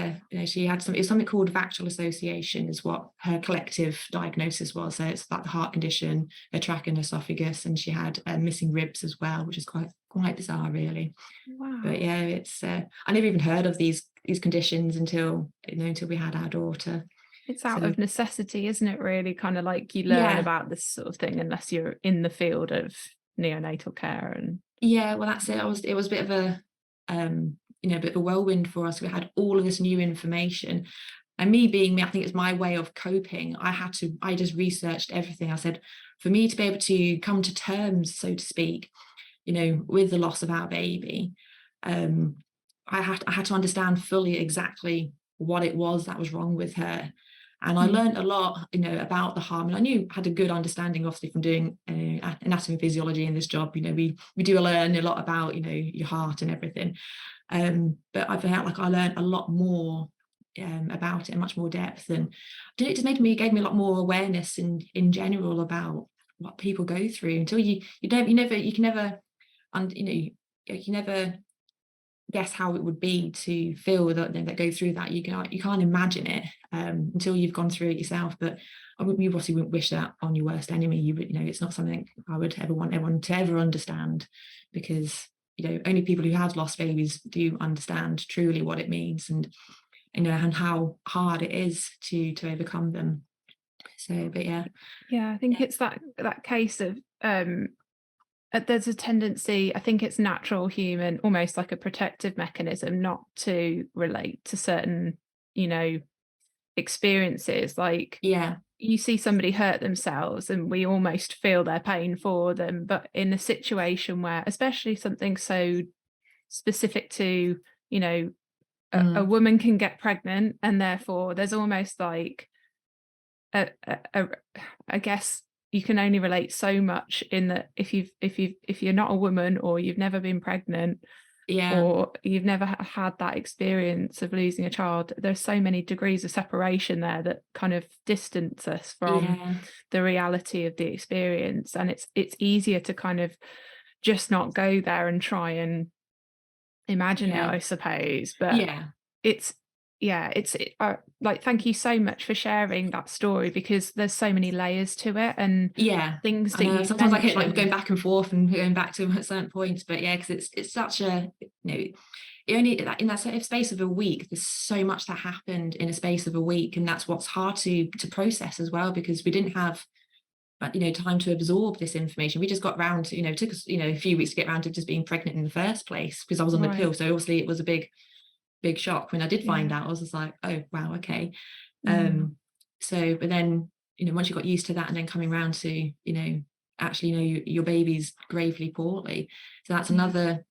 she had something called VACTAL association, is what her collective diagnosis was. So it's about the heart condition, her trachea and esophagus, and she had missing ribs as well, which is quite bizarre, really. Wow. But yeah, it's I never even heard of these conditions until we had our daughter. It's out of necessity, isn't it? Really, kind of like you learn about this sort of thing unless you're in the field of neonatal care. And well, that's it. It was a bit of a bit of a whirlwind for us. We had all of this new information, and me being me, I think it's my way of coping. I just researched everything. I said, for me to be able to come to terms, so to speak, with the loss of our baby, I had to understand fully exactly what it was that was wrong with her. And I learned a lot, about the harm. And I had a good understanding, obviously, from doing anatomy and physiology in this job. We do learn a lot about, your heart and everything. But I felt like I learned a lot more about it in much more depth, and it just gave me a lot more awareness in general about what people go through. Until you can never guess how it would be to feel that go through that. You can't imagine it until you've gone through it yourself. But you obviously wouldn't wish that on your worst enemy. It's not something I would ever want everyone to ever understand, because only people who have lost babies do understand truly what it means, and and how hard it is to overcome them. So, but yeah, I think it's that case of there's a tendency, I think it's natural human, almost like a protective mechanism, not to relate to certain experiences. Like you see somebody hurt themselves and we almost feel their pain for them, but in a situation where, especially something so specific to a woman can get pregnant, and therefore there's almost like I guess you can only relate so much, in that if you're not a woman, or you've never been pregnant, or you've never had that experience of losing a child, there's so many degrees of separation there that kind of distance us from the reality of the experience. And it's easier to kind of just not go there and try and imagine it, I suppose. But it's like, thank you so much for sharing that story, because there's so many layers to it, and things that you sometimes I get like going back and forth and going back to certain points. But because it's such a only in that sort of space of a week, there's so much that happened in a space of a week, and that's what's hard to process as well, because we didn't have time to absorb this information. We just got round to it took us a few weeks to get around to just being pregnant in the first place, because I was on the pill. So obviously it was a big big shock when I did find out. I was just like, oh wow, okay. So but then, you know, once you got used to that, and then coming around to, you know, actually, you know, your baby's gravely poorly, so that's another,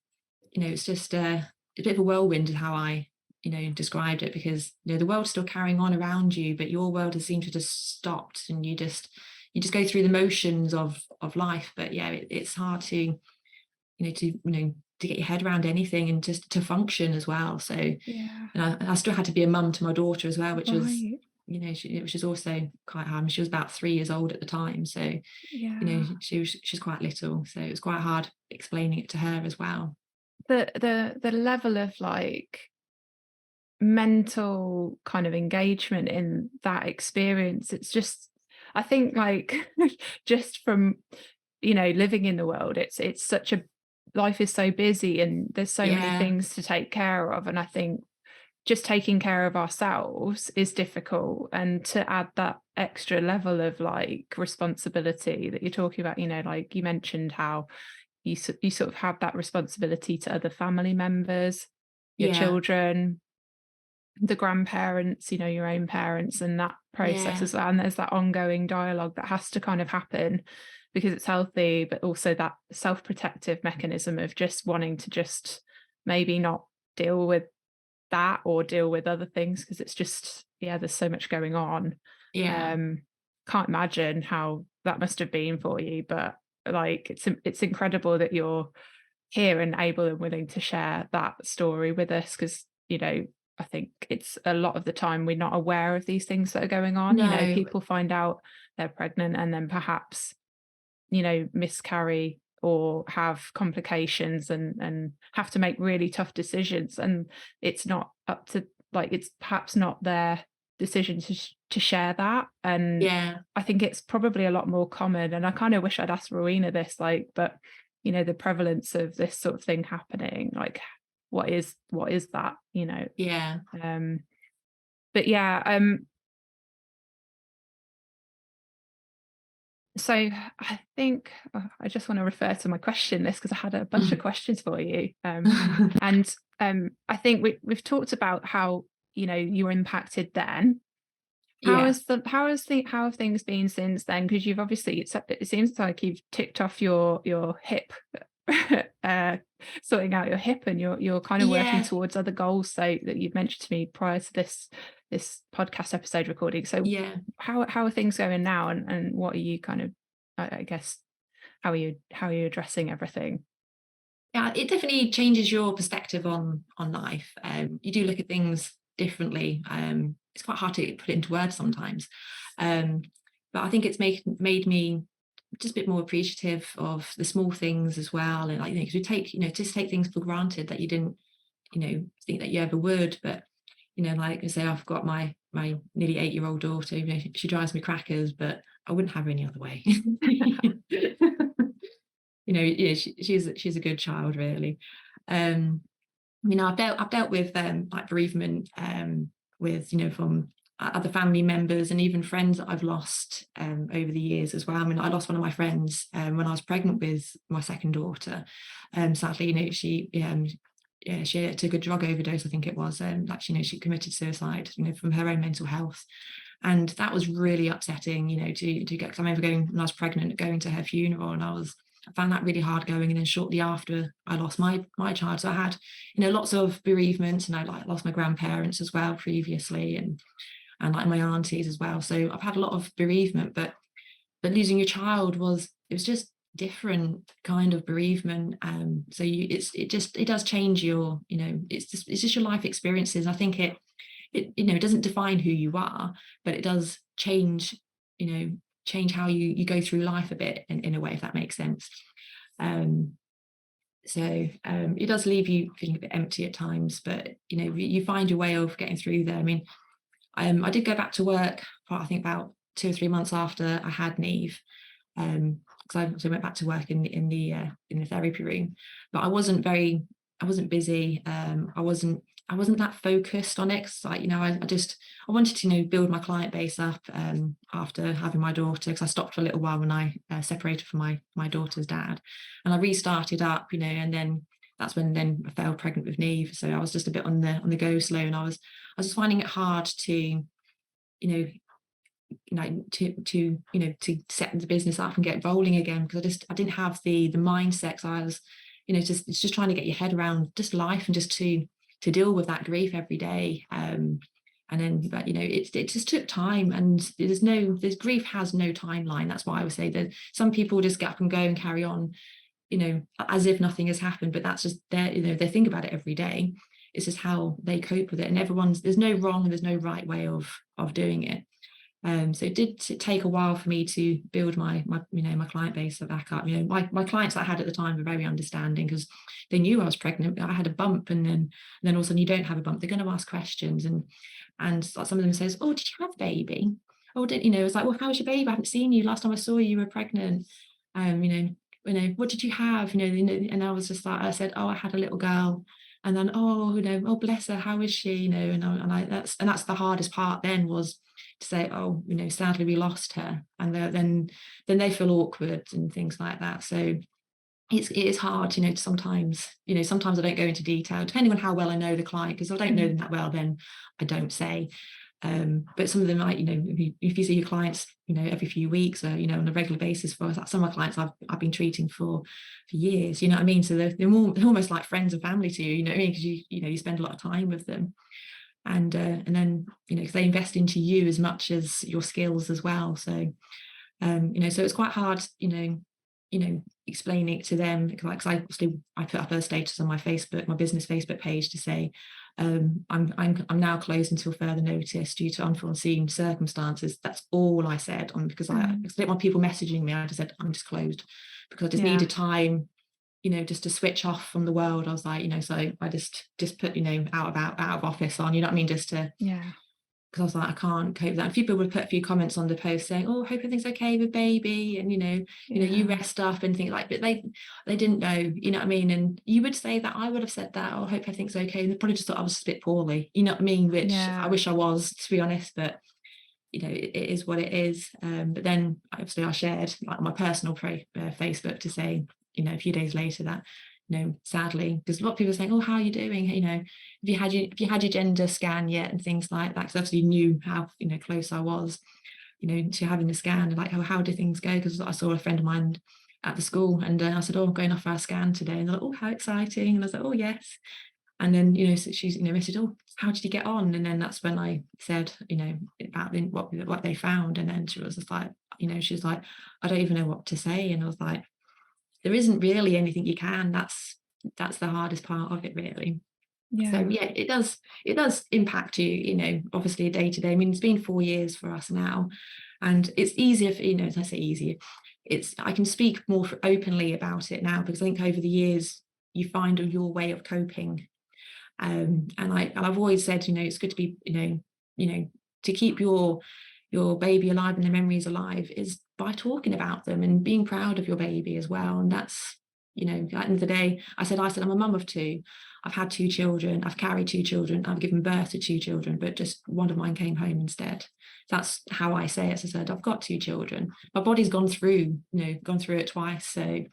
you know, it's just a bit of a whirlwind is how I, you know, described it, because, you know, the world's still carrying on around you, but your world has seemed to just stopped, and you just go through the motions of life. But yeah, it's hard to, you know, to get your head around anything, and just to function as well. So and I still had to be a mum to my daughter as well, which was, you know, which was also quite hard. She was about 3 years old at the time, so you know, she's quite little, so it was quite hard explaining it to her as well. The level of like mental kind of engagement in that experience, it's just, I think, like just from, you know, living in the world, it's such a, life is so busy and there's so many things to take care of, and I think just taking care of ourselves is difficult, and to add that extra level of like responsibility that you're talking about, you know, like you mentioned how you sort of have that responsibility to other family members, your children, the grandparents, you know, your own parents, and that process as well. And there's that ongoing dialogue that has to kind of happen because it's healthy, but also that self-protective mechanism of just wanting to just maybe not deal with that or deal with other things, because it's just, there's so much going on. Can't imagine how that must have been for you, but like it's incredible that you're here and able and willing to share that story with us, because, you know, I think it's a lot of the time we're not aware of these things that are going on. You know, people find out they're pregnant and then perhaps, you know, miscarry or have complications and have to make really tough decisions, and it's not up to, like, it's perhaps not their decision to share that. And I think it's probably a lot more common, and I kind of wish I'd asked Rowena this, like, but you know, the prevalence of this sort of thing happening, like what is that, you know? But so I think I just want to refer to my question list, because I had a bunch of questions for you. And I think we've talked about how, you know, you were impacted then. How have things been since then? Because you've obviously, it seems like you've ticked off your hip, sorting out your hip, and you're kind of working towards other goals, so that you've mentioned to me prior to this podcast episode recording. So how are things going now, and what are you kind of, I guess, how are you addressing everything? Yeah, it definitely changes your perspective on life. You do look at things differently. It's quite hard to put it into words sometimes, but I think it's made me just a bit more appreciative of the small things as well. And like, you know, because we take, you know, just take things for granted that you didn't, you know, think that you ever would. But you know, like I say, I've got my nearly 8-year-old daughter. You know, she drives me crackers, but I wouldn't have her any other way. You know, yeah, she's a good child, really. You know, I've dealt with like bereavement with, you know, from other family members and even friends that I've lost over the years as well. I mean, I lost one of my friends when I was pregnant with my second daughter. Sadly, you know, she took a drug overdose, I think it was. Actually, you know, she committed suicide, you know, from her own mental health. And that was really upsetting, you know, to get, because I remember going when I was pregnant, going to her funeral, and I found that really hard going. And then shortly after, I lost my child. So I had, you know, lots of bereavement, and I like lost my grandparents as well previously, and like my aunties as well. So I've had a lot of bereavement, but losing your child was just different kind of bereavement. So it does change your, you know, it's just your life experiences. I think it you know, it doesn't define who you are, but it does change, you know, change how you go through life a bit in a way, if that makes sense. So it does leave you feeling a bit empty at times, but you know, you find your way of getting through there. I mean, I did go back to work for, I think, about 2 or 3 months after I had Neve, because I went back to work in the therapy room, but I wasn't busy. I wasn't that focused on it. Like, you know, I wanted to, you know, build my client base up after having my daughter, because I stopped for a little while when I separated from my daughter's dad, and I restarted up, you know, and then that's when then I fell pregnant with Neve. So I was just a bit on the go slow, and I was just finding it hard to, to set the business up and get rolling again, because I didn't have the mindset. So I was, it's just trying to get your head around just life and just to deal with that grief every day. And then, but it just took time, and there's grief has no timeline. That's why I would say that some people just get up and go and carry on, as if nothing has happened, but that's just they think about it every day. It's just how they cope with it, and there's no wrong and there's no right way of doing it. So it did take a while for me to build my client base back up. My clients that I had at the time were very understanding, because they knew I was pregnant. I had a bump, and then all of a sudden you don't have a bump. They're going to ask questions, and some of them says, "Oh, did you have a baby? Oh, it's like, well, how was your baby? I haven't seen you. Last time I saw you, you were pregnant. What did you have? And I was just like, I said, oh, I had a little girl." And then, oh, bless her, how is she? That's the hardest part then, was to say, oh, sadly we lost her, and then they feel awkward and things like that. So it is hard, sometimes I don't go into detail, depending on how well I know the client, because if I don't know them that well, then I don't say. But some of them, like, if you see your clients, every few weeks, or on a regular basis, for some of my clients I've been treating for years, you know what I mean? So they're almost like friends and family to you, you know what I mean? Because you spend a lot of time with them, and then because they invest into you as much as your skills as well. So so it's quite hard, explaining it to them, because I put up a status on my business Facebook page to say, I'm now closed until further notice due to unforeseen circumstances. That's all I said, because I didn't want people messaging me. I just said, I'm just closed, because I just needed time, just to switch off from the world. I was like, so I just put, out of office on, you know what I mean, just to, because I was like, I can't cope with that. A few people would put a few comments on the post saying, oh, hope everything's okay with baby, and you rest up and things like, but they didn't know, you know what I mean? And you would say that, I would have said that, oh, hope everything's okay, and they probably just thought I was a bit poorly, you know what I mean? Which I wish I was, to be honest, but it is what it is. But then obviously I shared, like, on my personal Facebook to say, a few days later that, sadly, because a lot of people are saying, oh, how are you doing? Have you had your gender scan yet, and things like that? Because obviously you knew how close I was, to having the scan, and like, how do things go? Because I saw a friend of mine at the school, and I said, oh, I'm going off for our scan today, and they're like, oh, how exciting. And I was like, oh, yes. And then so she's messaged, oh, how did you get on? And then that's when I said, about what they found. And then she was just like, she's like, I don't even know what to say. And I was like, there isn't really anything you can. That's the hardest part of it, really. So yeah, it does impact you, obviously, day to day. I mean, it's been 4 years for us now, and it's easier for, as I say, easier, I can speak more openly about it now, because I think over the years you find your way of coping. And I've always said, it's good to be, to keep your baby alive and the memories alive is by talking about them and being proud of your baby as well. And that's, at the end of the day, I said I'm a mum of 2. I've had 2 children. I've carried 2 children. I've given birth to 2 children, but just one of mine came home instead. That's how I say it. As I said, I've got 2 children. My body's gone through it twice. So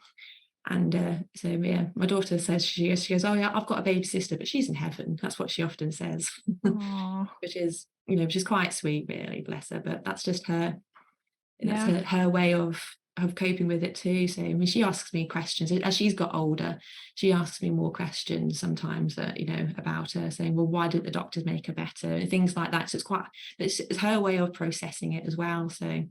yeah, my daughter says, she goes, oh yeah, I've got a baby sister, but she's in heaven. That's what she often says. which is quite sweet, really, bless her. But that's just her. That's her way of coping with it too. So I mean, she asks me questions as she's got older. She asks me more questions sometimes that about her, saying, well, why didn't the doctors make her better, and things like that. So it's her way of processing it as well. So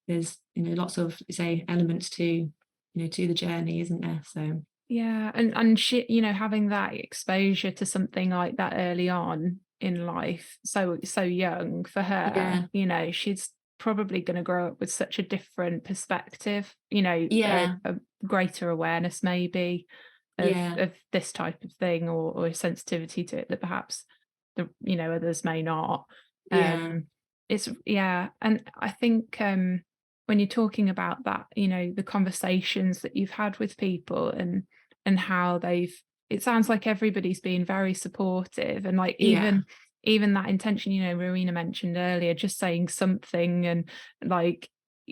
there's lots of, say, elements to to the journey, isn't there? So yeah, and she, having that exposure to something like that early on in life, so young for her, she's probably going to grow up with such a different perspective, a greater awareness maybe of this type of thing, or a sensitivity to it that perhaps others may not. It's and I think when you're talking about that, the conversations that you've had with people and how it sounds like everybody's been very supportive, and like even that intention, Rowena mentioned earlier, just saying something and like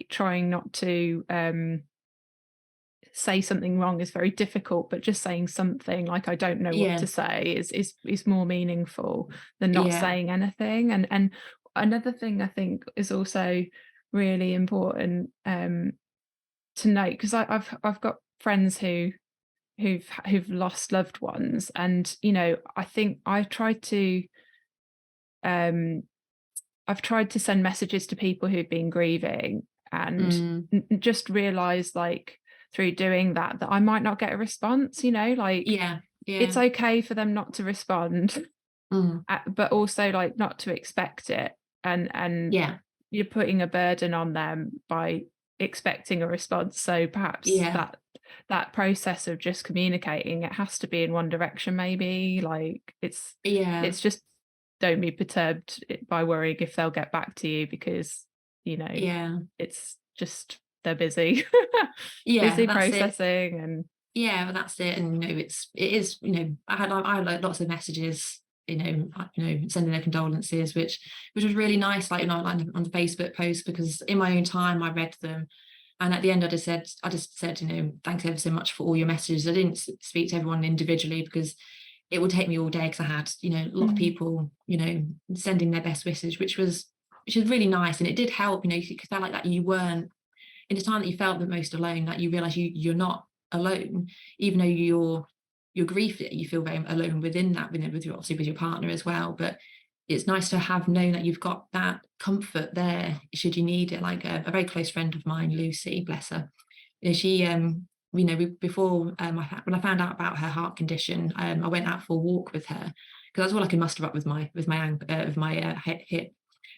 trying not to say something wrong is very difficult, but just saying something like I don't know what to say is more meaningful than not saying anything. And another thing I think is also really important to note, because I've got friends who've lost loved ones, and I think I've tried to send messages to people who've been grieving, and just realize, like, through doing that I might not get a response, like it's okay for them not to respond, but also like not to expect it, and you're putting a burden on them by expecting a response. So perhaps that process of just communicating, it has to be in one direction, maybe, like it's just don't be perturbed by worrying if they'll get back to you, because it's just they're busy busy processing. And well, that's it. And it is I had like lots of messages, sending their condolences, which was really nice, like like on the Facebook post, because in my own time I read them, and at the end I just said thanks ever so much for all your messages. I didn't speak to everyone individually because it would take me all day, because I had a lot of people sending their best wishes, which was really nice. And it did help, you felt like that you weren't, in the time that you felt the most alone, that you realize you're not alone, even though your grief, you feel very alone within that, with your partner as well. But it's nice to have known that you've got that comfort there should you need it. Like a very close friend of mine, Lucy, bless her, she before when I found out about her heart condition, I went out for a walk with her, because that's all I could muster up with my hip.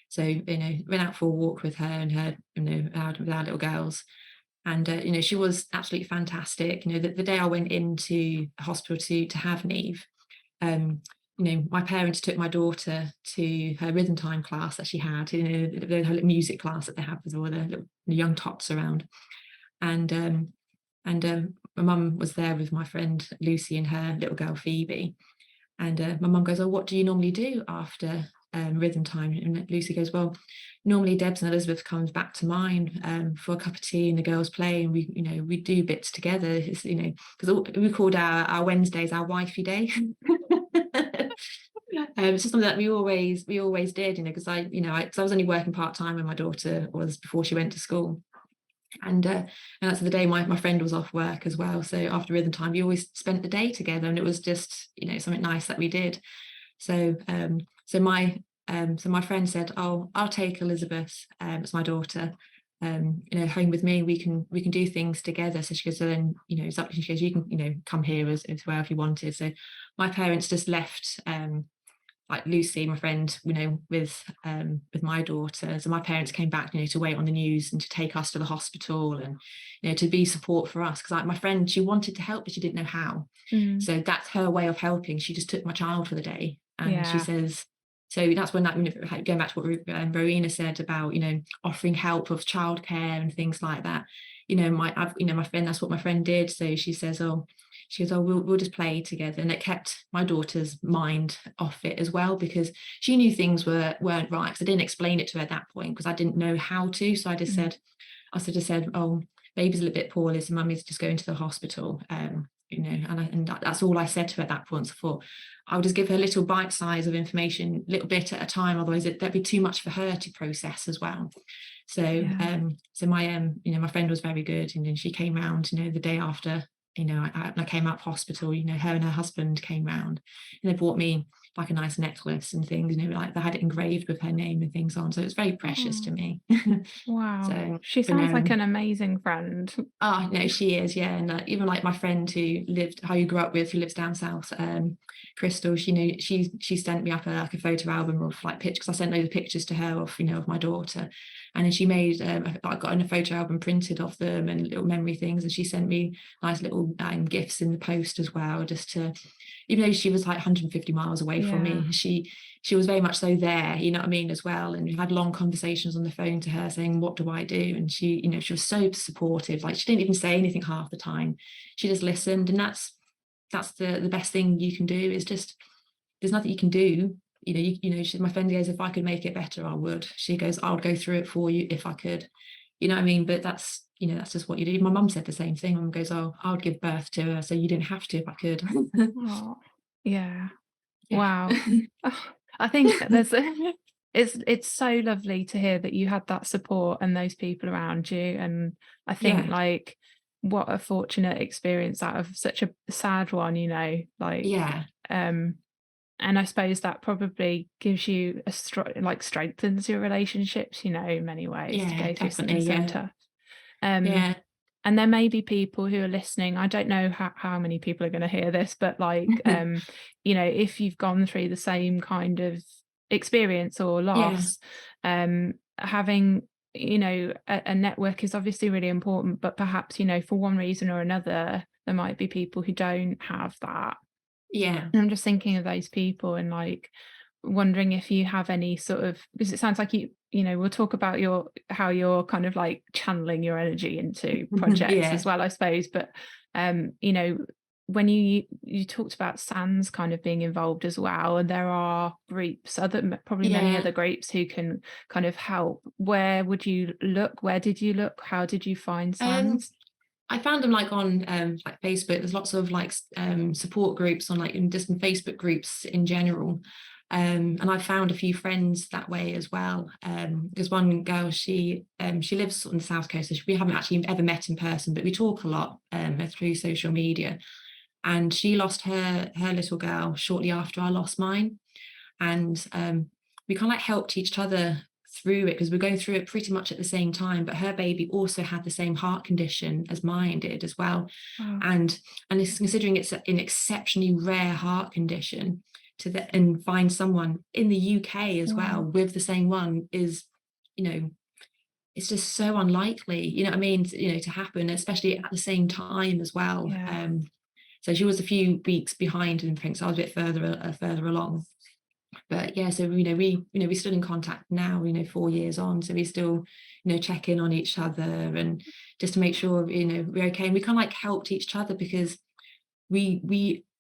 So went out for a walk with her and her with our little girls, and she was absolutely fantastic. The day I went into hospital to have Neve, my parents took my daughter to her rhythm time class that she had, her music class that they have with all the little young tots around. And my mum was there with my friend Lucy and her little girl Phoebe. And my mum goes, "Oh, what do you normally do after rhythm time?" And Lucy goes, "Well, normally Debs and Elizabeth comes back to mine for a cup of tea, and the girls play, and we do bits together. It's, because we called our Wednesdays our wifey day." It's just something that we always did, because I was only working part-time when my daughter was, before she went to school. And that's the day my friend was off work as well. So after rhythm time, we always spent the day together, and it was just something nice that we did. So my friend said, "Oh, I'll take Elizabeth as my daughter, home with me. We can do things together." So she goes, "So then she goes, you can come here as well if you wanted." So my parents just left like Lucy, my friend, with my daughter. So my parents came back, to wait on the news and to take us to the hospital, and to be support for us, because my friend, she wanted to help but she didn't know how. So that's her way of helping. She just took my child for the day, and she says, so that's when going back to what Rowena said about offering help of childcare and things like that. My friend, that's what my friend did. So she says, "Oh, we'll just play together," and it kept my daughter's mind off it as well, because she knew things weren't right, because I didn't explain it to her at that point because I didn't know how to. So I just said, "Oh, baby's a little bit poorly, so mummy's just going to the hospital," and that's all I said to her at that point. So I thought I would just give her a little bite size of information, a little bit at a time, otherwise that'd be too much for her to process as well. So my friend was very good, and then she came round the day after I came out of hospital. Her and her husband came round, and they brought me like a nice necklace and things, like they had it engraved with her name and things on, so it's very precious to me. Wow. So she sounds like an amazing friend. Oh no, she is, yeah. And even like my friend who grew up with, who lives down south, Crystal, she sent me up a photo album of like pictures, because I sent loads of pictures to her of my daughter, and then she made I got a photo album printed of them and little memory things, and she sent me nice little gifts in the post as well, just to, even though she was like 150 miles away from me, she was very much so there, what I mean, as well. And we had long conversations on the phone to her saying, "What do I do?" And she, she was so supportive. Like, she didn't even say anything half the time. She just listened. And that's the best thing you can do, is just, there's nothing you can do. My friend goes, "If I could make it better, I would." She goes, "I would go through it for you if I could." you know what I mean? But that's, you know, that's just what you do. My mum said the same thing. Mum goes, oh, I would give birth to her, so you didn't have to if I could. Oh, yeah. Yeah. Wow. Oh, I think there's it's so lovely to hear that you had that support and those people around you. And I think Yeah. like what a fortunate experience out of such a sad one, you know, like Yeah. and I suppose that probably gives you a like strengthens your relationships, you know, in many ways to Yeah, go through something definitely. so Yeah. tough. Um, Yeah. and there may be people who are listening. I don't know how many people are going to hear this, but like, you know, if you've gone through the same kind of experience or Yeah. loss, having, you know, a network is obviously really important, but perhaps, you know, for one reason or another, there might be people who don't have that. Yeah. And I'm just thinking of those people and like wondering if you have any sort of, because it sounds like you know, we'll talk about how you're kind of like channeling your energy into projects Yeah. as well, I suppose. But you know, when you talked about SANS kind of being involved as well, and there are groups, probably many Yeah. other groups who can kind of help. Where would you look? Where did you look? How did you find SANS? I found them like on like Facebook. There's lots of like support groups on like in different Facebook groups in general. And I found a few friends that way as well. There's one girl, she lives on the South Coast, so we haven't actually ever met in person, but we talk a lot through social media. And she lost her little girl shortly after I lost mine. And we kind of like helped each other through it because we're going through it pretty much at the same time, but her baby also had the same heart condition as mine did as well. Wow. And it's, considering it's an exceptionally rare heart condition, and find someone in the UK as well with the same one is, you know, it's just so unlikely, you know what I mean, you know, to happen, especially at the same time as well. Yeah. So she was a few weeks behind and things, so I was a bit further along. But yeah, so we're still in contact now, 4 years on, so we still check in on each other and just to make sure we're okay. And we kind of like helped each other because we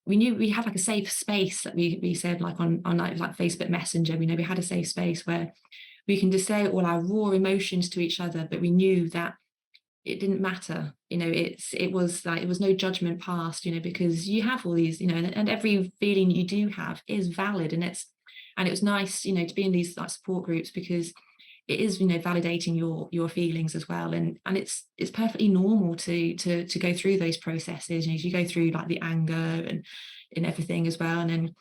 knew we had like a safe space that we said like on like Facebook Messenger. We had a safe space where we can just say all our raw emotions to each other, but we knew that it didn't matter. It was no judgment passed, because you have all these, and every feeling you do have is valid. And it was nice, to be in these like support groups because it is, validating your feelings as well. And it's perfectly normal to go through those processes. You go through like the anger and everything as well. And then,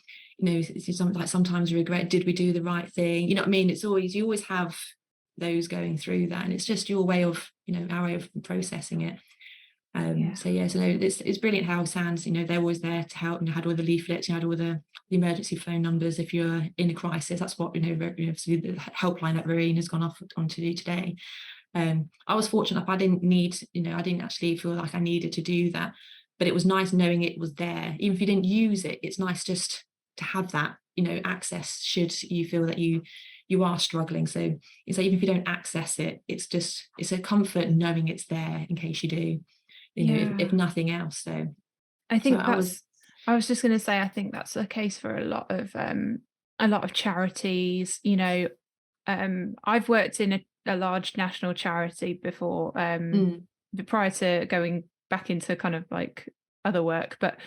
sometimes you regret, did we do the right thing? You know what I mean? You always have those going through that, and it's just your way of, our way of processing it. So it's brilliant how SANS, they're always there to help. And you had all the leaflets, you had all the emergency phone numbers if you're in a crisis. That's what the helpline that Rowena's gone off on to do today. I was fortunate I didn't actually feel like I needed to do that, but it was nice knowing it was there. Even if you didn't use it, it's nice just to have that access should you feel that you are struggling. So it's like, even if you don't access it, it's a comfort knowing it's there in case you do, if nothing else. So I think I was just going to say, I think that's the case for a lot of charities. I've worked in a large national charity before, prior to going back into kind of like other work, but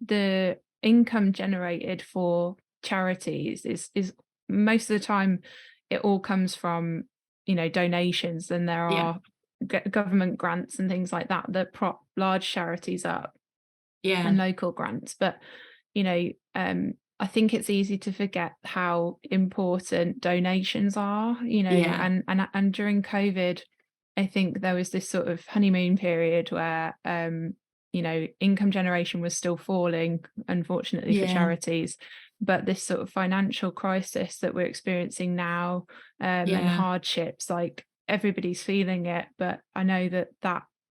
the income generated for charities is most of the time it all comes from donations, and there are government grants and things like that prop large charities up, and local grants. But I think it's easy to forget how important donations are, and during COVID, I think there was this sort of honeymoon period where income generation was still falling, unfortunately, for charities. But this sort of financial crisis that we're experiencing now, and hardships, like everybody's feeling it. But I know that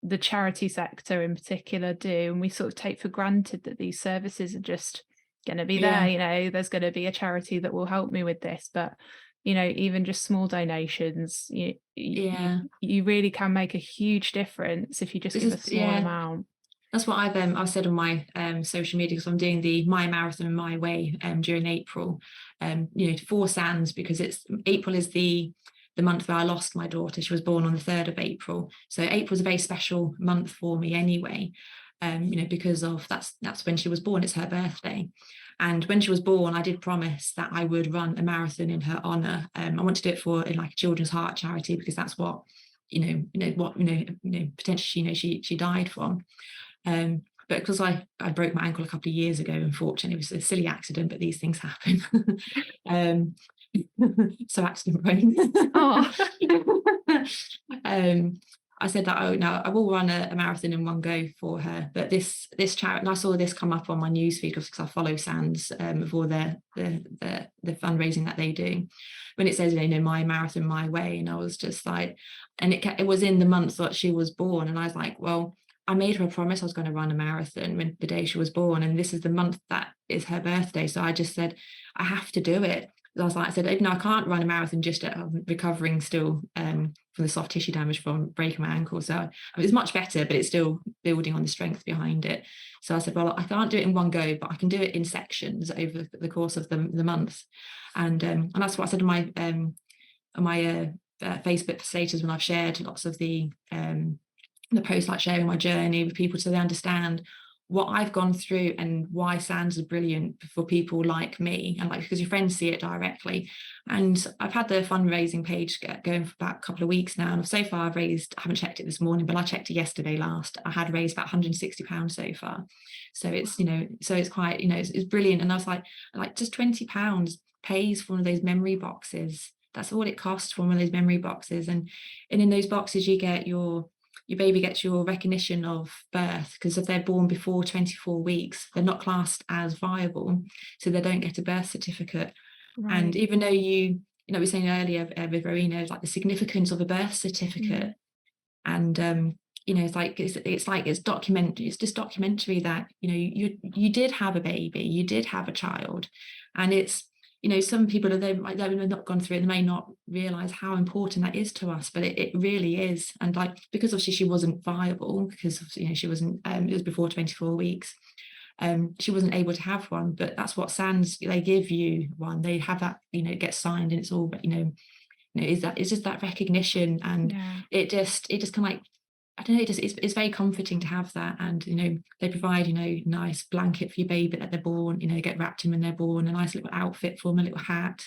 the charity sector in particular do, and we sort of take for granted that these services are just going to be there. There's going to be a charity that will help me with this. But even just small donations, you really can make a huge difference if you just give a small amount. That's what I've said on my social media, because I'm doing the My Marathon My Way during April, for SANS, because April is the the month where I lost my daughter. She was born on the 3rd of April. So April was a very special month for me anyway, because of that's when she was born. It's her birthday. And when she was born, I did promise that I would run a marathon in her honour. I want to do it for a children's heart charity, because that's what potentially she died from. But because I broke my ankle a couple of years ago, unfortunately, it was a silly accident, but these things happen. So accident prone. Oh. I said that I will run a marathon in one go for her. But this charity, and I saw this come up on my newsfeed because I follow SANS for the fundraising that they do. When it says, my marathon, my way, and I was just like, and it was in the month that she was born, and I was like, well, I made her a promise I was going to run a marathon when the day she was born, and this is the month that is her birthday. So I just said, I have to do it. I said, I can't run a marathon just recovering still from the soft tissue damage from breaking my ankle. So it's much better, but it's still building on the strength behind it. So I said, well, I can't do it in one go, but I can do it in sections over the course of the month. And that's what I said on my Facebook status when I've shared lots of the posts, like sharing my journey with people so they understand what I've gone through and why SANS is brilliant for people like me, and because your friends see it directly. And I've had the fundraising page going for about a couple of weeks now, and so far I've raised, I haven't checked it this morning, but I checked it yesterday last, I had raised about £160 so far. So it's so it's quite it's brilliant. And I was like just £20 pays for one of those memory boxes. That's all it costs for one of those memory boxes, and in those boxes you get your baby gets your recognition of birth, because if they're born before 24 weeks, they're not classed as viable, so they don't get a birth certificate. Right. And even though we were saying earlier with Rowena, like the significance of a birth certificate, and it's documentary. It's just documentary that you did have a baby, you did have a child, and it's some people they've not gone through it, they may not realize how important that is to us, but it really is. And because obviously she wasn't viable, because she wasn't it was before 24 weeks, she wasn't able to have one, but that's what SANS, they give you one, they have that, it gets signed, and it's all it's just that recognition. And it just kind of I don't know, it's very comforting to have that. And they provide nice blanket for your baby that they're born, get wrapped in when they're born, a nice little outfit for them, a little hat.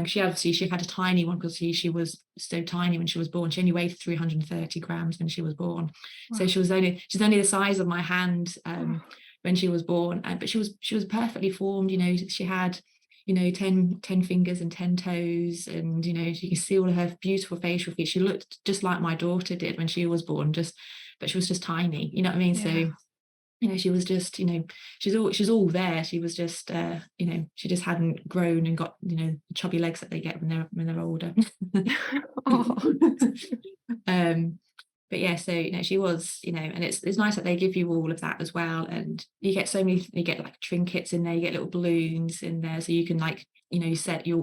She had a tiny one, because she was so tiny when she was born. She only weighed 330 grams when she was born. Wow. So she's only the size of my hand when she was born, but she was perfectly formed. She had 10 fingers and 10 toes, and you can see all of her beautiful facial features. She looked just like my daughter did when she was born, but she was just tiny, you know what I mean? So she was just she's all there. She was just she just hadn't grown and got chubby legs that they get when they're older. But yeah, so she was, and it's nice that they give you all of that as well. And you get you get like trinkets in there, you get little balloons in there, so you can you set your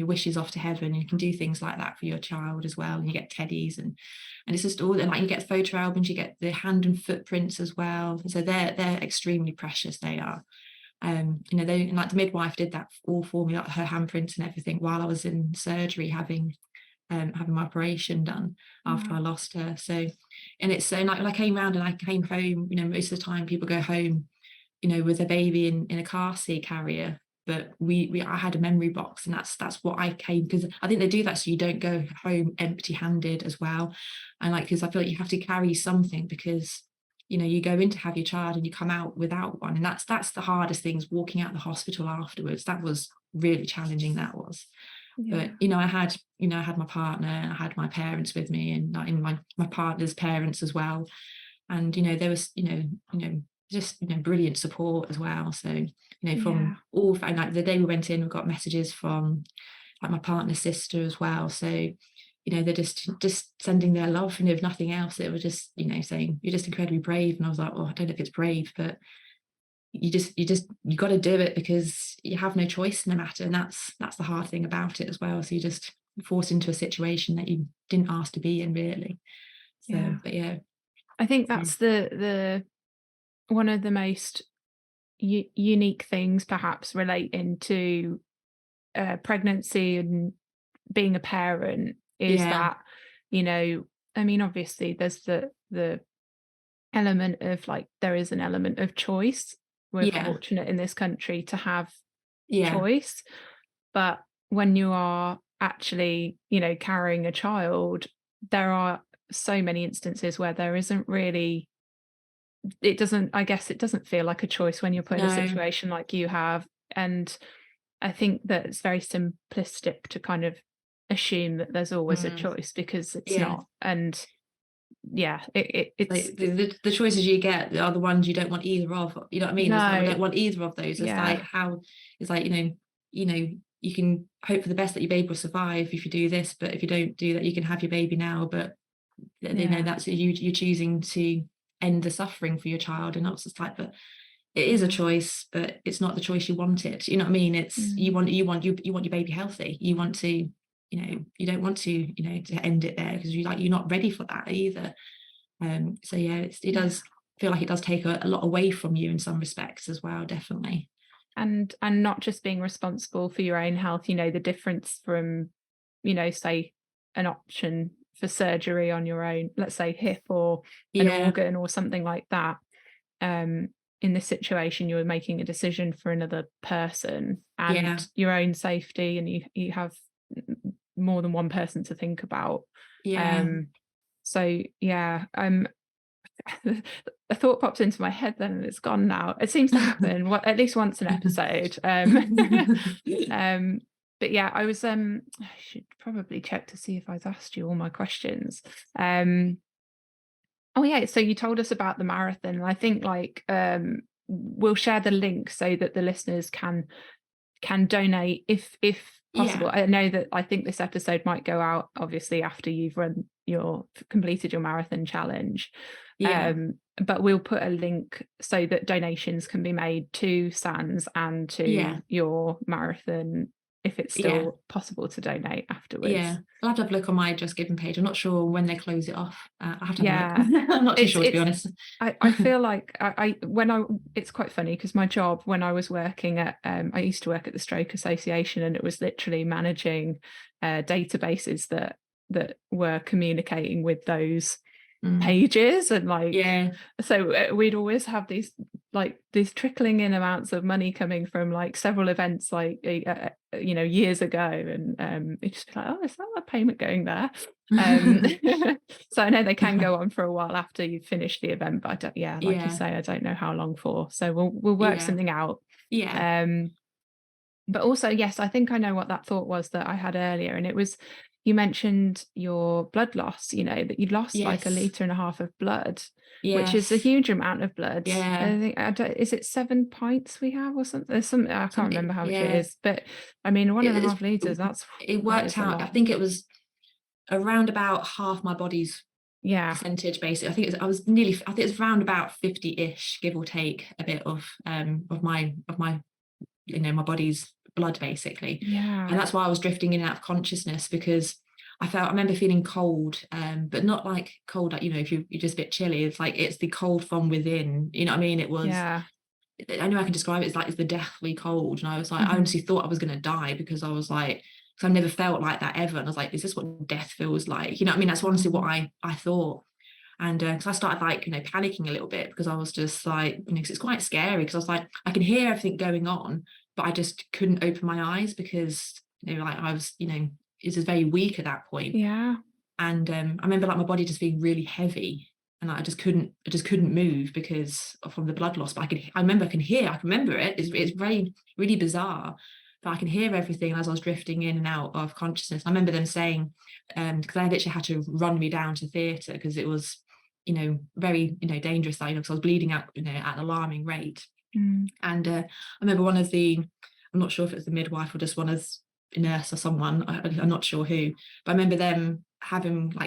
wishes off to heaven, and you can do things like that for your child as well. And you get teddies, and it's just all, and you get photo albums, you get the hand and footprints as well. So they're extremely precious, they are. They, the midwife did that all for me, her handprints and everything, while I was in surgery having my operation done after I lost her. So, and it's so when I came round and I came home, most of the time people go home with a baby in a car seat carrier, but I had a memory box, and that's what I came, because I think they do that so you don't go home empty-handed as well. And because I feel like you have to carry something, because you go in to have your child and you come out without one, and that's the hardest thing, is walking out the hospital afterwards. That was really challenging, that was. But I had my partner, I had my parents with me, and my partner's parents as well, and there was just brilliant support as well. So from all, and the day we went in, we got messages from my partner's sister as well. So they're just sending their love, and if nothing else, it was just saying, you're just incredibly brave. And I was like, well, I don't know if it's brave, but you got to do it, because you have no choice in the matter. And that's the hard thing about it as well. So you're just forced into a situation that you didn't ask to be in, really. So but I think that's the one of the most unique things perhaps relating to pregnancy and being a parent, is that, you know, I mean, obviously there's the element of like, there is an element of choice. We're fortunate in this country to have choice, but when you are actually, you know, carrying a child, there are so many instances where there isn't really, it doesn't feel like a choice when you're put in a situation like you have. And I think that it's very simplistic to kind of assume that there's always a choice, because it's not. And it's like the choices you get are the ones you don't want either of, you know what I mean? No. It's like, I don't want either of those. It's like, how, it's like, you know, you can hope for the best that your baby will survive if you do this, but if you don't do that, you can have your baby now, but you know, that's you're choosing to end the suffering for your child. And it's just like, but it is a choice, but it's not the choice you wanted, you know what I mean? It's you want your baby healthy. You want to, you know, you don't want to, you know, to end it there, because you're not ready for that either. So it does feel like it does take a lot away from you in some respects as well, definitely. And not just being responsible for your own health, you know, the difference from, you know, say an option for surgery on your own, let's say hip or an organ or something like that. In this situation, you're making a decision for another person and your own safety, and you have more than one person to think about. A thought popped into my head then, and it's gone now. It seems to happen at least once an episode. But yeah, I should probably check to see if I've asked you all my questions. Oh yeah, so you told us about the marathon, and I think like we'll share the link so that the listeners can donate if possible. I know that I think this episode might go out obviously after you've completed your marathon challenge. But we'll put a link so that donations can be made to SANS and to your marathon, if it's still possible to donate afterwards. I'll have to have a look on my Just Giving page. I'm not sure when they close it off. I'll have to have a look. I'm not too sure, to be honest. I feel like it's quite funny, because my job when I was working at I used to work at the Stroke Association, and it was literally managing databases that were communicating with those pages, and so we'd always have these trickling in amounts of money coming from like several events, like you know, years ago, and it's just like, oh, is that a payment going there? So I know they can go on for a while after you've finished the event, but like you say, I don't know how long for, so we'll work something out. But also, yes, I think I know what that thought was that I had earlier, and it was, you mentioned your blood loss, you know, that you lost like 1.5 liters of blood, which is a huge amount of blood. I think, is it 7 pints we have or something? There's something, I can't remember how much it is, but I mean, 1.5 liters, it worked out. I think it was around about half my body's percentage, basically. I think it was around about 50-ish, give or take a bit of my you know, my body's blood, basically. And that's why I was drifting in and out of consciousness, because I remember feeling cold, but not like cold, like, you know, if you're just a bit chilly. It's like, it's the cold from within, you know what I mean? It was, I know I can describe it, it's the deathly cold. And I was like, I honestly thought I was going to die, because I was like, because I've never felt like that ever. And I was like, is this what death feels like? You know what I mean? That's honestly what I thought. And because I started like, you know, panicking a little bit, because I was just like, you know, because it's quite scary, because I was like, I can hear everything going on, but I just couldn't open my eyes, because, you know, like I was, you know, it was very weak at that point. And I remember like my body just being really heavy, and I just couldn't move because from the blood loss. But I remember it. It's very, really bizarre. But I can hear everything as I was drifting in and out of consciousness. I remember them saying, because I literally had to run me down to theatre, because it was, you know, very, you know, dangerous, you know, because I was bleeding out, you know, at an alarming rate. And I remember I'm not sure if it was the midwife or just one of the nurse or someone, I'm not sure who, but I remember them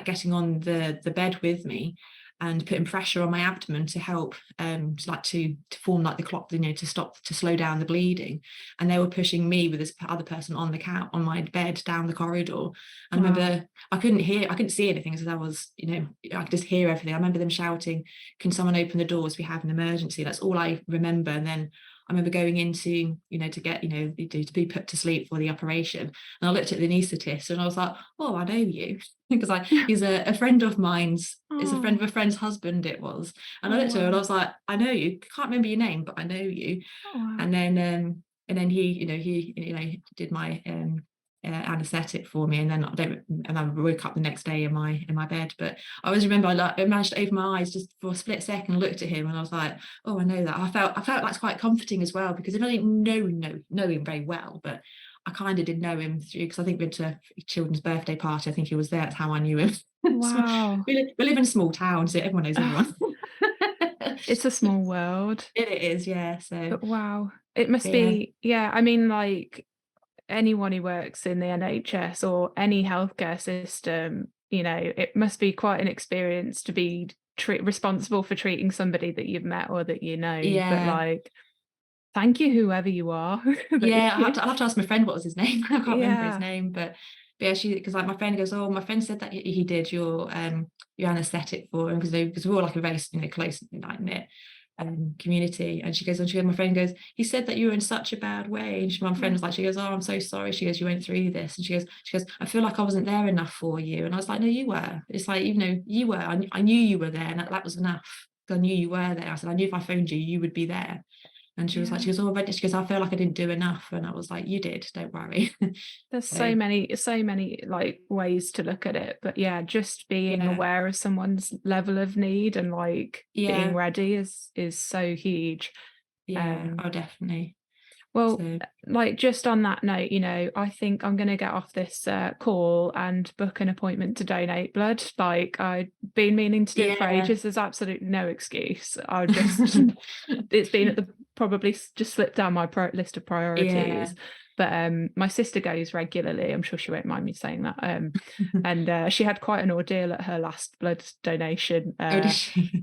getting on the bed with me and putting pressure on my abdomen to help to form like the clot, you know, to slow down the bleeding. And they were pushing me with this other person on the couch on my bed down the corridor. And I remember I couldn't see anything, because I was, you know, I could just hear everything. I remember them shouting, "Can someone open the doors? We have an emergency." That's all I remember. And then remember going into, to get, to be put to sleep for the operation. And I looked at the anaesthetist and I was like, oh, I know you. Because he's a friend of mine's, is a friend of a friend's husband, it was. And I looked at her and I was like, I know you. Can't remember your name, but I know you. Wow. And then he did my anesthetic for me, and then I woke up the next day in my bed. But I always remember I managed to open my eyes just for a split second, looked at him, and I was like, oh, I know that. I felt that's quite comforting as well, because if I didn't know him very well, but I kind of did know him through, because I think we went to a children's birthday party. I think he was there. That's how I knew him. Wow. We live in a small town, so everyone knows everyone. It's a small world. It is, yeah. So, but wow, it must yeah. be, yeah. I mean, like anyone who works in the NHS or any healthcare system, it must be quite an experience to be responsible for treating somebody that you've met or that you know. Yeah. But like, thank you, whoever you are. Yeah, I'll have to ask my friend what was his name. I can't remember his Yeah. name, but yeah, because like my friend goes, oh, my friend said that he did your anesthetic for him, because we're all like a very close, like, knit community. And she goes, my friend goes, he said that you were in such a bad way. And my friend was like, she goes, oh, I'm so sorry. She goes, you went through this. And she goes, I feel like I wasn't there enough for you. And I was like, no, you were. It's like, even though you were, I knew you were there, and that was enough. I knew you were there. I said, I knew if I phoned you, you would be there. And she was like, oh, she goes, I feel like I didn't do enough. And I was like, you did, don't worry. There's so many like ways to look at it. But yeah, just being aware of someone's level of need and like being ready is so huge. Yeah, definitely. Well, like just on that note, I think I'm going to get off this call and book an appointment to donate blood. Like I've been meaning to do it for ages. There's absolutely no excuse. I'll just, it's been probably just slipped down my list of priorities. But my sister goes regularly. I'm sure she won't mind me saying that. And she had quite an ordeal at her last blood donation.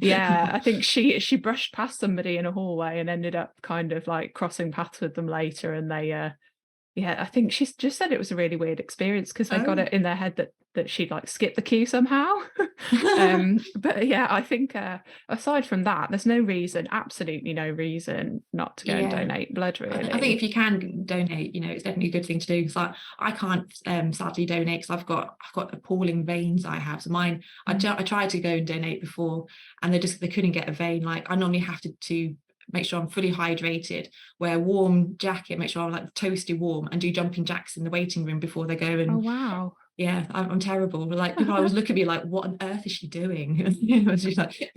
Yeah, I think she brushed past somebody in a hallway and ended up kind of like crossing paths with them later. And they, I think she just said it was a really weird experience because they got it in their head that she'd like skipped the queue somehow. But yeah, I think aside from that, there's absolutely no reason not to go and donate blood, really. I think if you can donate, it's definitely a good thing to do. Because I can't sadly donate because I've got appalling veins. I have, so mine. I tried to go and donate before, and they couldn't get a vein. Like I normally have to make sure I'm fully hydrated, wear a warm jacket, make sure I'm like toasty warm, and do jumping jacks in the waiting room before they go. And oh wow. Yeah, I'm terrible. Like people always look at me like, what on earth is she doing? She's like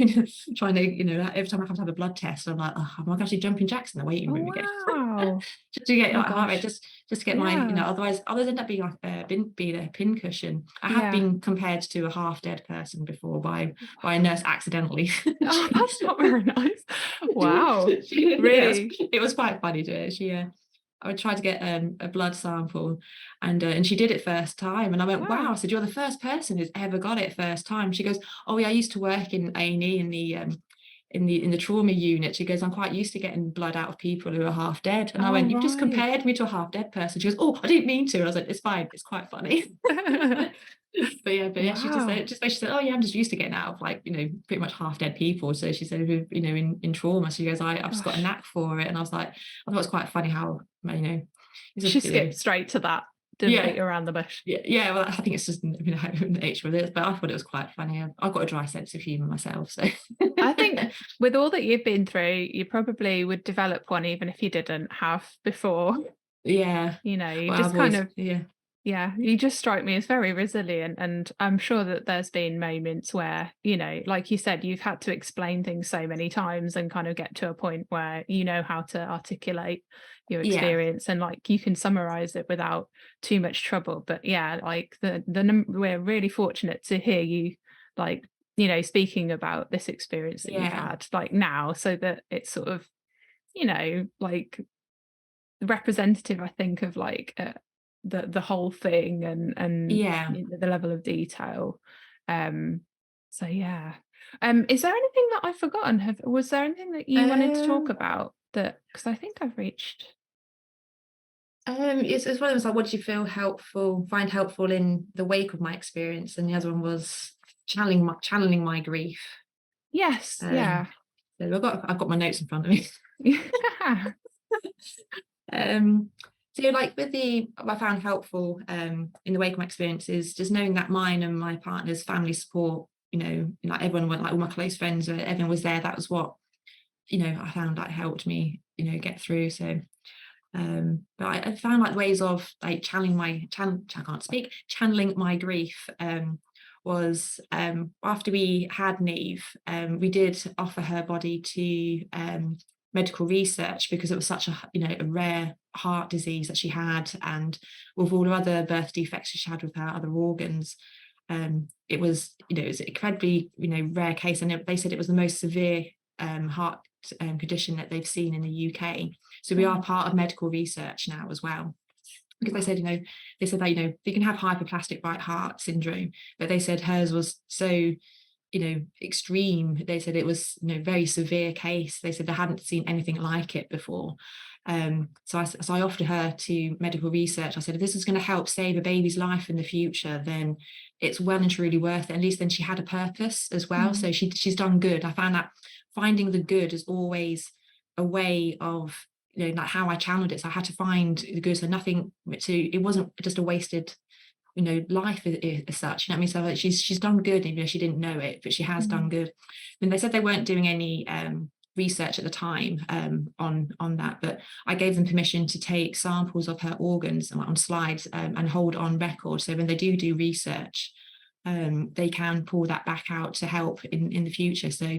trying to, every time I have to have a blood test, I'm like, oh, I'm actually jumping jacks in the waiting room again. Wow. Just to get heart rate, just to get my, otherwise end up being like being a pin cushion. I have been compared to a half dead person before by a nurse accidentally. Oh, that's not very nice. Wow. Really? It was quite funny to her. I would try to get a blood sample, and she did it first time, and I went, wow. I said, you're the first person who's ever got it first time. She goes, oh yeah, I used to work in A&E in the trauma unit. She goes, I'm quite used to getting blood out of people who are half dead. And I went, you've just compared me to a half dead person. She goes, oh, I didn't mean to. And I was like, it's fine, it's quite funny. But yeah, she said, oh yeah, I'm just used to getting out of like, pretty much half dead people. So she said, in trauma. She goes, I've just got a knack for it. And I was like, I thought it was quite funny how, she skipped straight to that. Didn't beat around the bush. Yeah, well, I think it's just the nature of it, but I thought it was quite funny. I've got a dry sense of humour myself, so I think with all that you've been through, you probably would develop one even if you didn't have before. Yeah, you just strike me as very resilient, and I'm sure that there's been moments where, like you said, you've had to explain things so many times and kind of get to a point where you know how to articulate your experience and like you can summarize it without too much trouble. But yeah, like we're really fortunate to hear you like, speaking about this experience that you've had like now, so that it's sort of, like representative, I think, of like the whole thing and the level of detail. So yeah. Is there anything that I've forgotten? Was there anything that you wanted to talk about? That, because I think I've reached. It's one of those like, what did you find helpful in the wake of my experience? And the other one was channeling my grief. Yes. Yeah. So I've got my notes in front of me. Yeah. So like what I found helpful in the wake of my experience is just knowing that mine and my partner's family support, like everyone went, like all my close friends, everyone was there. That was what, I found that helped me, get through. So but I found like ways of like channeling my grief was after we had Neve, we did offer her body to medical research because it was such a rare heart disease that she had, and with all the other birth defects she had with her other organs, it was it was an incredibly rare case, and they said it was the most severe heart condition that they've seen in the UK. So we are part of medical research now as well, because they said that you can have hypoplastic right heart syndrome, but they said hers was so extreme. They said it was very severe case. They said they hadn't seen anything like it before. So I offered her to medical research. I said, if this is going to help save a baby's life in the future, then it's well and truly worth it. At least then she had a purpose as well. So she's done good. I found that finding the good is always a way of like how I channeled it. So I had to find the good. So it wasn't just a wasted life as such. I mean, so like she's done good, even though she didn't know it, but she has done good. And they said they weren't doing any research at the time on that, but I gave them permission to take samples of her organs on slides and hold on record. So when they do research, they can pull that back out to help in the future. So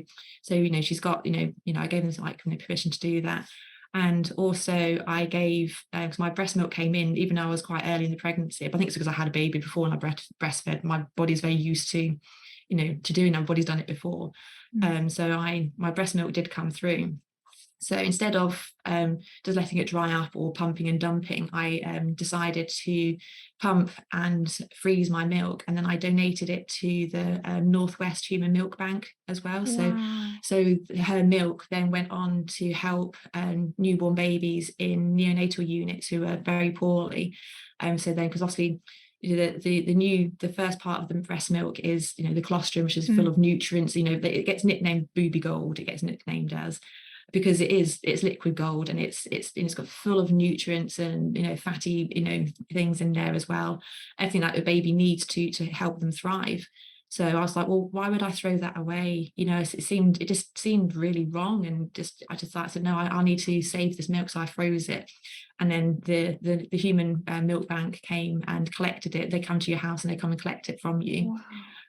she's got I gave them like permission to do that. And also I gave, because my breast milk came in, even though I was quite early in the pregnancy, but I think it's because I had a baby before and I breastfed. My body's very used to, to doing that. My body's done it before. So my breast milk did come through. So instead of just letting it dry up or pumping and dumping, I decided to pump and freeze my milk, and then I donated it to the Northwest Human Milk Bank as well. Wow. So her milk then went on to help newborn babies in neonatal units who are very poorly. So then, because obviously the first part of the breast milk is the colostrum, which is full of nutrients. It gets nicknamed booby gold. It gets nicknamed as, because it's liquid gold, and it's got full of nutrients and fatty things in there as well, everything that a baby needs to help them thrive. So I was like, well, why would I throw that away? It just seemed really wrong, and I said, no, I need to save this milk. So I froze it, and then the human milk bank came and collected it. They come to your house and they come and collect it from you.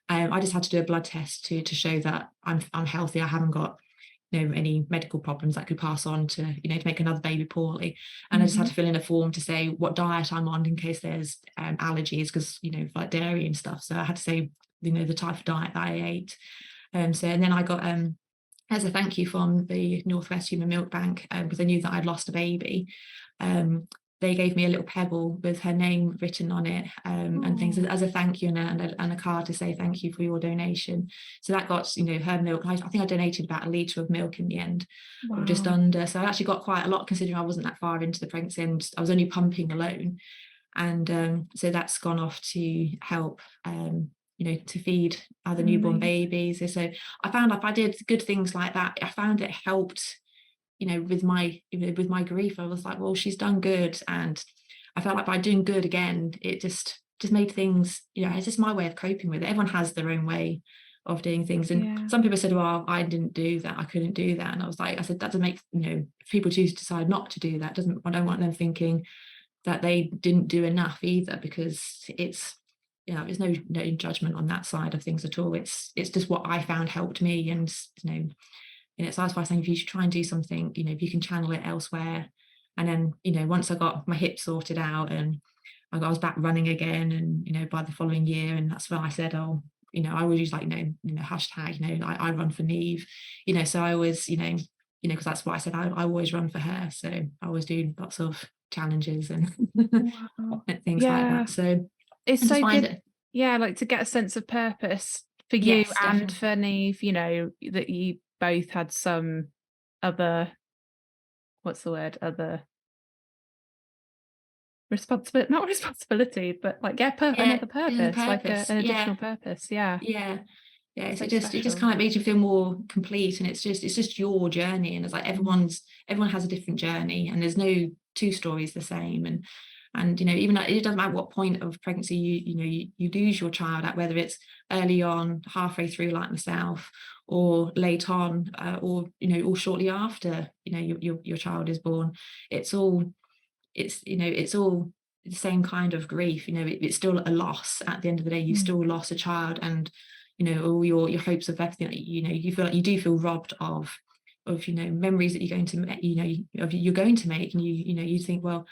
Wow. I just had to do a blood test to show that I'm healthy. I haven't got any medical problems that could pass on to to make another baby poorly. And I just had to fill in a form to say what diet I'm on in case there's allergies, because like dairy and stuff. So I had to say the type of diet that I ate. And then I got as a thank you from the Northwest Human Milk Bank, because they knew that I'd lost a baby. They gave me a little pebble with her name written on it, and things as a thank you, and a card to say thank you for your donation. So that got her milk. I think I donated about 1 litre of milk in the end, or just under. So I actually got quite a lot, considering I wasn't that far into the pregnancy and I was only pumping alone. And so that's gone off to help to feed other newborn babies. So I found if I did good things like that, I found it helped with my grief. I was like, well, she's done good, and I felt like by doing good again, it just made things, it's just my way of coping with it. Everyone has their own way of doing things, and some people said, well, I didn't do that, I couldn't do that, and I said that doesn't make, if people choose to decide not to do that, I don't want them thinking that they didn't do enough either, because it's there's no judgment on that side of things at all. It's just what I found helped me, and so that's why I think if you should try and do something, if you can channel it elsewhere. And then, once I got my hip sorted out and I was back running again, and, by the following year, and that's when I said, oh, I always use like, hashtag, I run for Neve, so I always, because that's what I said, I always run for her. So I always do lots of challenges and things like that. So it's so good. Like to get a sense of purpose for you and for Neve, that you both had some other, other responsibility, not responsibility, but like another purpose, like an additional purpose. Yeah, So it just special. kind of makes you feel more complete, and it's just your journey, and it's like everyone has a different journey, and there's no two stories the same. And even it doesn't matter what point of pregnancy you lose your child at, whether it's early on, halfway through like myself, or late on, or or shortly after your child is born. It's all the same kind of grief. It's still a loss. At the end of the day, you still lost a child, and all your hopes of everything that you feel like you do feel robbed of memories that you're going to make, and you think, well,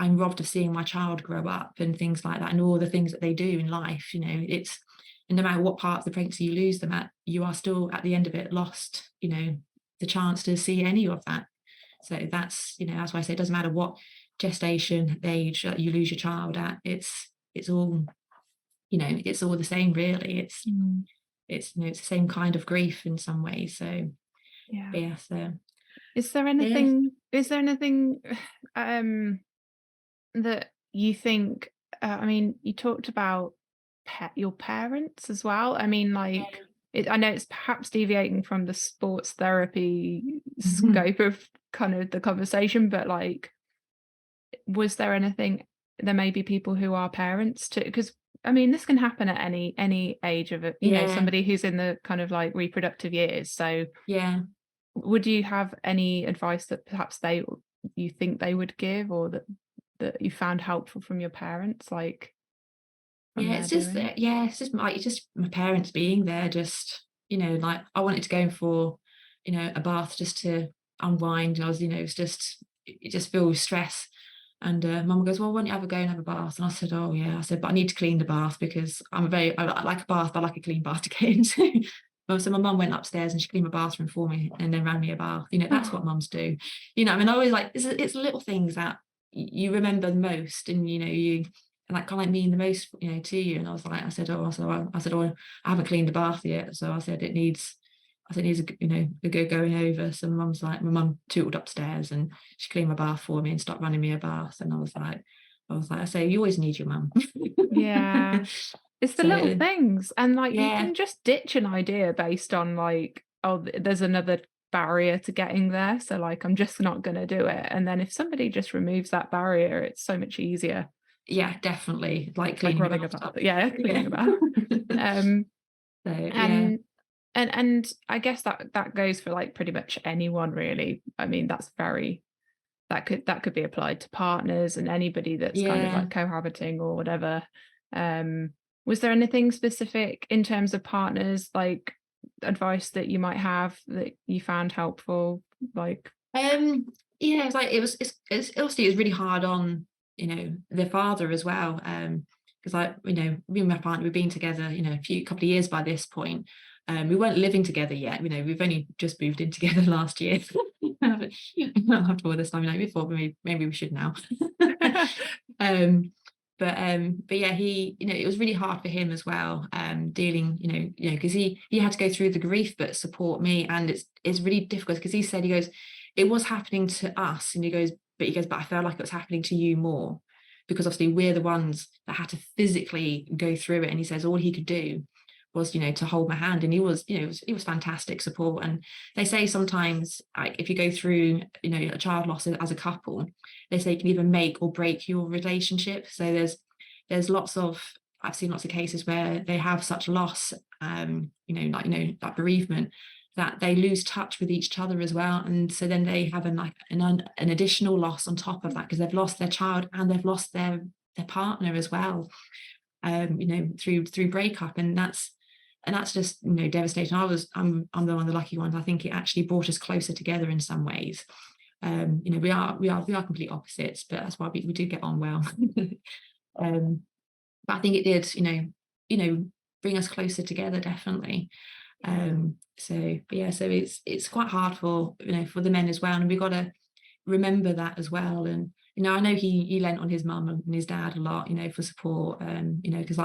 I'm robbed of seeing my child grow up and things like that, and all the things that they do in life. It's, and no matter what part of the pregnancy you lose them at, you are still at the end of it lost the chance to see any of that. So that's why I say it doesn't matter what gestation age you lose your child at. It's all it's all the same, really. It's the same kind of grief in some ways. So yeah. So Is there anything that you think, I mean, you talked about your parents as well. I mean, like, I know it's perhaps deviating from the sports therapy scope of kind of the conversation, but like, was there anything, there may be people who are parents too, because I mean, this can happen at any age of it, somebody who's in the kind of like reproductive years. So yeah would you have any advice that perhaps you think they would give, or that you found helpful from your parents, like from it's just it's just my parents being there, just like I wanted to go in for a bath just to unwind, and I was it's just it just feels stress. And mum goes, well, why don't you have a go and have a bath? And I said, oh yeah. I said, but I need to clean the bath, because I like a bath, but I like a clean bath to get into. So my mum went upstairs and she cleaned my bathroom for me and then ran me a bath. That's what mums do. I mean, I always like, it's little things that you remember the most, and you and that kind of mean the most to you. And I said, I haven't cleaned the bath yet. So I said, it needs a good going over. So my mum tootled upstairs and she cleaned my bath for me and stopped running me a bath. And I was like, I say, you always need your mum. Yeah. It's the little things, and like you yeah can just ditch an idea based on like, oh, there's another barrier to getting there, so like I'm just not going to do it. And then if somebody just removes that barrier, it's so much easier. definitely, like Like cleaning rubbing a bath. Yeah, cleaning a bath. So And I guess that goes for like pretty much anyone, really. I mean, that could be applied to partners and anybody that's kind of like cohabiting or whatever. Was there anything specific in terms of partners, like advice that you might have that you found helpful? Like, it's like it's obviously it was really hard on their father as well, because like me and my partner, we've been together a couple of years by this point. We weren't living together yet. We've only just moved in together last year. After all this time, we thought maybe we should now. But yeah, he it was really hard for him as well, dealing because he had to go through the grief but support me, and it's really difficult because he goes, it was happening to us, and he goes, but I felt like it was happening to you more, because obviously we're the ones that had to physically go through it. And he says all he could do was to hold my hand, and he was fantastic support. And they say sometimes, like, if you go through a child loss as a couple, they say it can either make or break your relationship. So there's I've seen lots of cases where they have such loss, like bereavement, that they lose touch with each other as well. And so then they have an additional loss on top of that, because they've lost their child and they've lost their partner as well, through breakup. And that's just devastating. I'm the one of the lucky ones. I think it actually brought us closer together in some ways. We are complete opposites, but that's why we do get on well. But I think it did bring us closer together, definitely. So it's quite hard for for the men as well, and we've got to remember that as well. And I know he lent on his mum and his dad a lot for support, because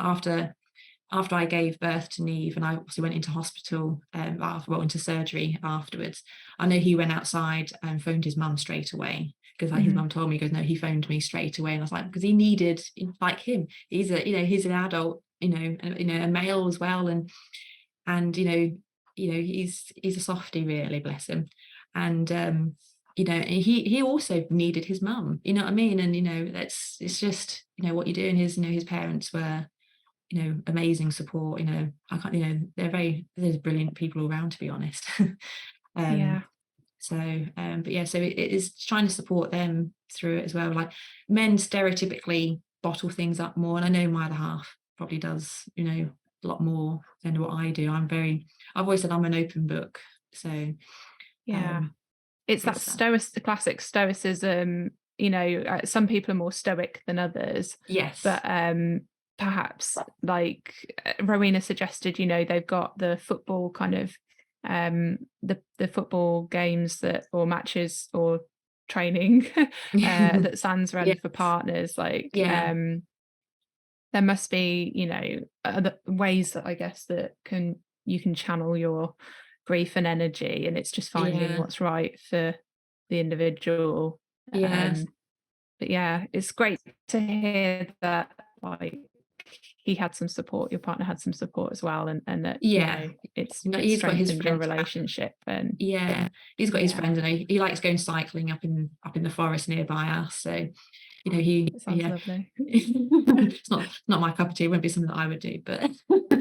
after I gave birth to Neve, and I obviously went into hospital, into surgery afterwards, I know he went outside and phoned his mum straight away, because his mum told me, he goes, no, he phoned me straight away. And I was like, because he needed, like him, he's an adult, a male as well. And and he's a softie, really, bless him. And he also needed his mum, you know what I mean? And it's just what you do. And his parents were amazing support. I can't, there's brilliant people around, to be honest. Yeah. But yeah, so it is trying to support them through it as well. Like, men stereotypically bottle things up more, and I know my other half probably does a lot more than what I do. I've always said I'm an open book. So Yeah. It's that the classic stoicism. Some people are more stoic than others. Yes. But perhaps, like Rowena suggested, they've got the football kind of the football games or matches or training that Sans run for partners. Like, there must be other ways that I guess that you can channel your grief and energy, and it's just finding what's right for the individual. Yes. But yeah, it's great to hear that, like, he had some support, your partner had some support as well, and that it's strengthened your relationship. And he's got his friends, and he likes going cycling up in the forest nearby us. So it sounds lovely. It's not my cup of tea. It won't be something that I would do, but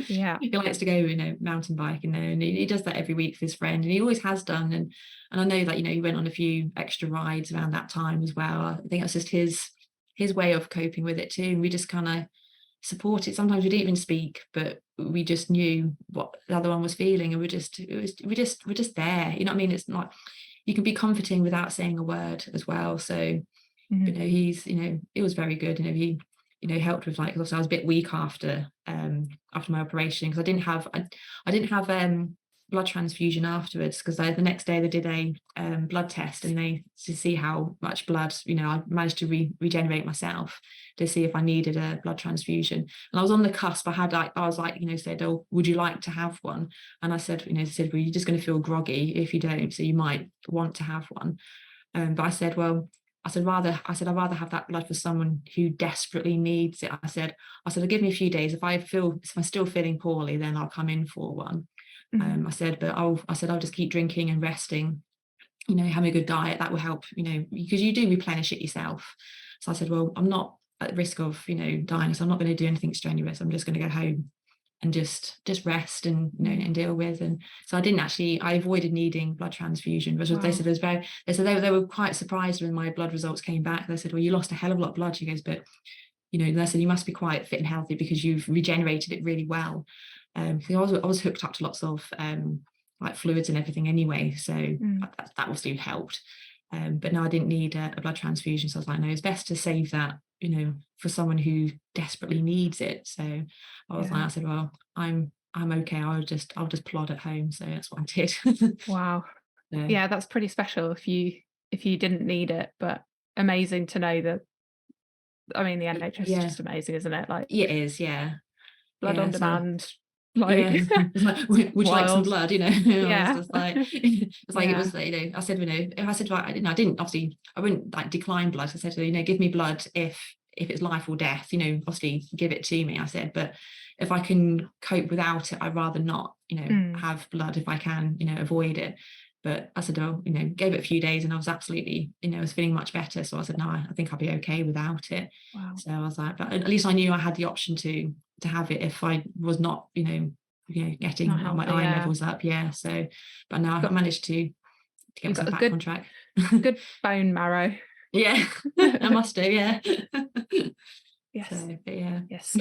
he likes to go mountain biking there, and he does that every week with his friend, and he always has done. And I know that he went on a few extra rides around that time as well. I think that's just his way of coping with it too. And we just kind of support it. Sometimes we didn't even speak, but we just knew what the other one was feeling, and we're just there. You know what I mean? It's not, you can be comforting without saying a word as well. So he's it was very good. He helped with, like, also I was a bit weak after my operation, because I didn't have blood transfusion afterwards, because the next day they did a blood test, and they to see how much blood I managed to regenerate myself, to see if I needed a blood transfusion. And I was on the cusp. I was like said, "Oh, would you like to have one?" And I said, they said, "Well, you're just going to feel groggy if you don't, so you might want to have one." But I said, "Well," I'd rather have that blood for someone who desperately needs it. I said, "Give me a few days. If I'm still feeling poorly, then I'll come in for one." I said, "But I'll just keep drinking and resting, having a good diet. That will help, because you do replenish it yourself." So I said, "Well, I'm not at risk of, dying, so I'm not going to do anything strenuous. I'm just going to go home and just rest and and deal with." And so I avoided needing blood transfusion, but they said they were quite surprised when my blood results came back. They said, "Well, you lost a hell of a lot of blood." She goes, "But they said you must be quite fit and healthy because you've regenerated it really well." So I was hooked up to lots of like fluids and everything anyway, so that obviously helped. But no, I didn't need a blood transfusion, so I was like, no, it's best to save that, for someone who desperately needs it. So I said, well, I'm okay. I'll just plod at home. So that's what I did. Wow. Yeah, that's pretty special if you didn't need it, but amazing to know that. I mean, the NHS is just amazing, isn't it? Like, it is, blood on demand. It's like, would you like some blood? Yeah. It's just like it was, I said, if I said, I didn't, obviously I wouldn't like decline blood. I said, give me blood if it's life or death, obviously give it to me. I said, but if I can cope without it, I'd rather not, have blood if I can, avoid it. But I said, gave it a few days, and I was absolutely, I was feeling much better. So I said, no, I think I'll be okay without it. Wow. So I was like, but at least I knew I had the option to have it if I was not, getting my iron levels up. So, but now I managed to get myself back on track. Good bone marrow. Yeah, I must do. Yeah. Yes. So, but yeah. Yes.